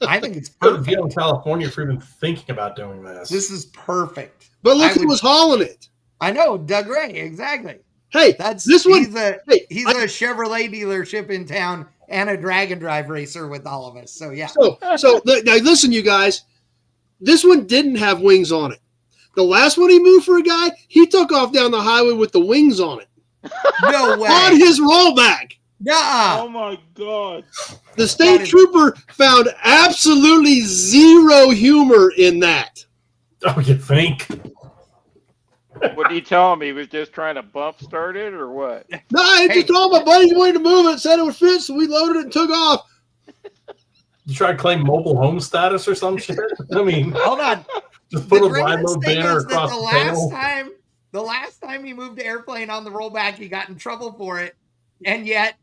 I think it's Go to perfect. jail in California for even thinking about doing this. This is perfect. But look who was hauling it. I know, Doug Ray, exactly. Hey, that's this one. He's a Chevrolet dealership in town and a drag and drive racer with all of us. So yeah. So now listen, you guys. This one didn't have wings on it. The last one he moved for a guy, he took off down the highway with the wings on it. No way. On his rollback. Nuh-uh. Oh my God. The state trooper found absolutely zero humor in that. Oh, you think? What did he tell him? He was just trying to bump start it or what? No, I just told my buddy he wanted to move it, said it would fit, so we loaded it and took off. You try to claim mobile home status or some shit? I mean, hold on. Just put The a wide greatest load thing banner is that across the table. the last time he moved the airplane on the rollback, he got in trouble for it, and yet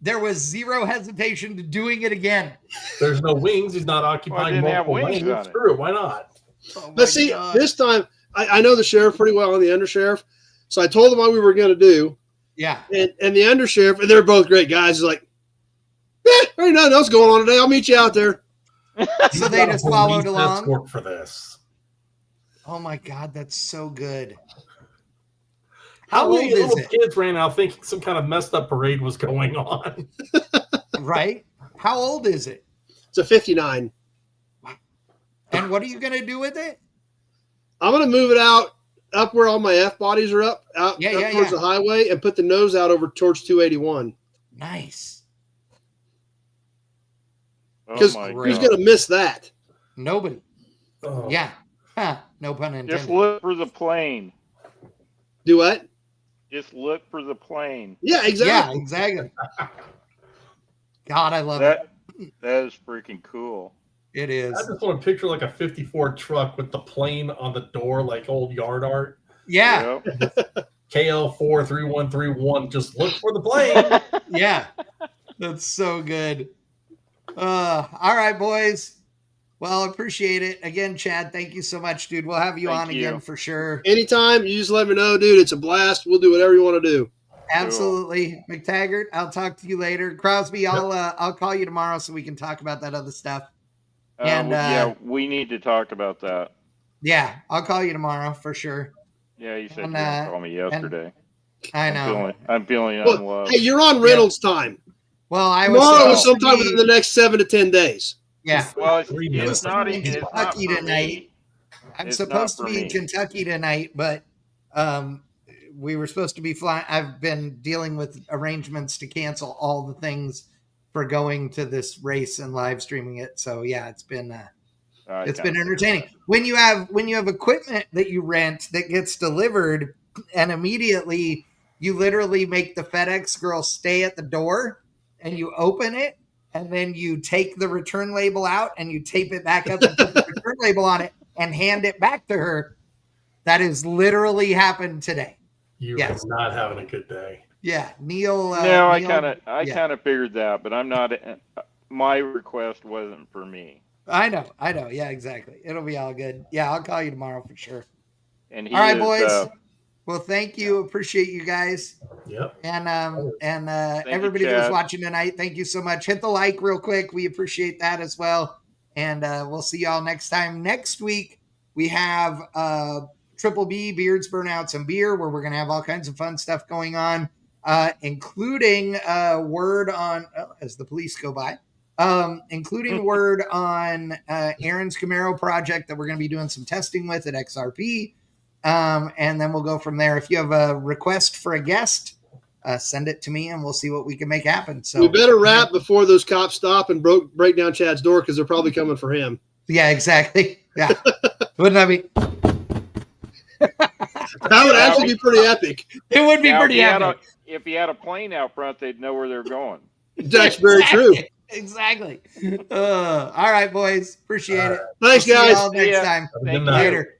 there was zero hesitation to doing it again. There's no wings. He's not occupying multiple lanes. Screw it. Why not? Oh but see, this time, I know the sheriff pretty well and the undersheriff, so I told him what we were going to do. Yeah. And the undersheriff, and they're both great guys, is like, there ain't nothing else going on today. I'll meet you out there. So they just followed along. Work for this. Oh my God, that's so good. How many little kids ran out thinking some kind of messed up parade was going on? Right? How old is it? It's a 59. And what are you going to do with it? I'm going to move it up where all my F bodies are up towards the highway, and put the nose out over towards 281. Nice. Because who's going to miss that? Nobody. Oh. Yeah. Huh. No pun intended. Just look for the plane. Do what? Just look for the plane. Yeah, exactly. Yeah, exactly. God, I love that. That is freaking cool. It is. I just want to picture like a 54 truck with the plane on the door, like old yard art. Yeah. Yep. KL43131. Just look for the plane. Yeah. That's so good. All right, boys. Well, appreciate it. Again, Chad, thank you so much, dude. We'll have you on again for sure. Anytime, you just let me know, dude. It's a blast. We'll do whatever you want to do. Absolutely. Cool. McTaggart, I'll talk to you later. Crosby, I'll call you tomorrow so we can talk about that other stuff. And yeah, we need to talk about that. Yeah, I'll call you tomorrow for sure. Yeah, you said you were going to call me yesterday. I know. I'm feeling unloved. Hey, you're on Reynolds time. Well, tomorrow is sometime within the next 7 to 10 days. Yeah. Well, it's not in Kentucky tonight. I'm supposed to be in Kentucky tonight, but we were supposed to be flying. I've been dealing with arrangements to cancel all the things for going to this race and live streaming it. So yeah, it's been entertaining. When you have equipment that you rent that gets delivered, and immediately you literally make the FedEx girl stay at the door, and you open it. And then you take the return label out and you tape it back up and put the return label on it and hand it back to her. That has literally happened today. You are not having a good day. Yeah, Neil. No, I kind of figured that, but I'm not. My request wasn't for me. I know. Yeah, exactly. It'll be all good. Yeah, I'll call you tomorrow for sure. And all right, boys. Well, thank you. Appreciate you guys. Yep. And everybody that was watching tonight, thank you so much. Hit the like real quick. We appreciate that as well. And we'll see y'all next time. Next week, we have Triple B, Beards, Burnouts, and Beer, where we're going to have all kinds of fun stuff going on, including word on, as the police go by, including word on Aaron's Camaro project that we're going to be doing some testing with at XRP. And then we'll go from there. If you have a request for a guest, send it to me and we'll see what we can make happen. So we better wrap before those cops stop and break down Chad's door, because they're probably coming for him. Yeah, exactly. Yeah. Wouldn't that be? That would actually be pretty epic. It would be pretty epic. If you had a plane out front, they'd know where they're going. That's very true. Exactly. All right, boys. Appreciate it. Thanks, guys. See y'all next time. Later.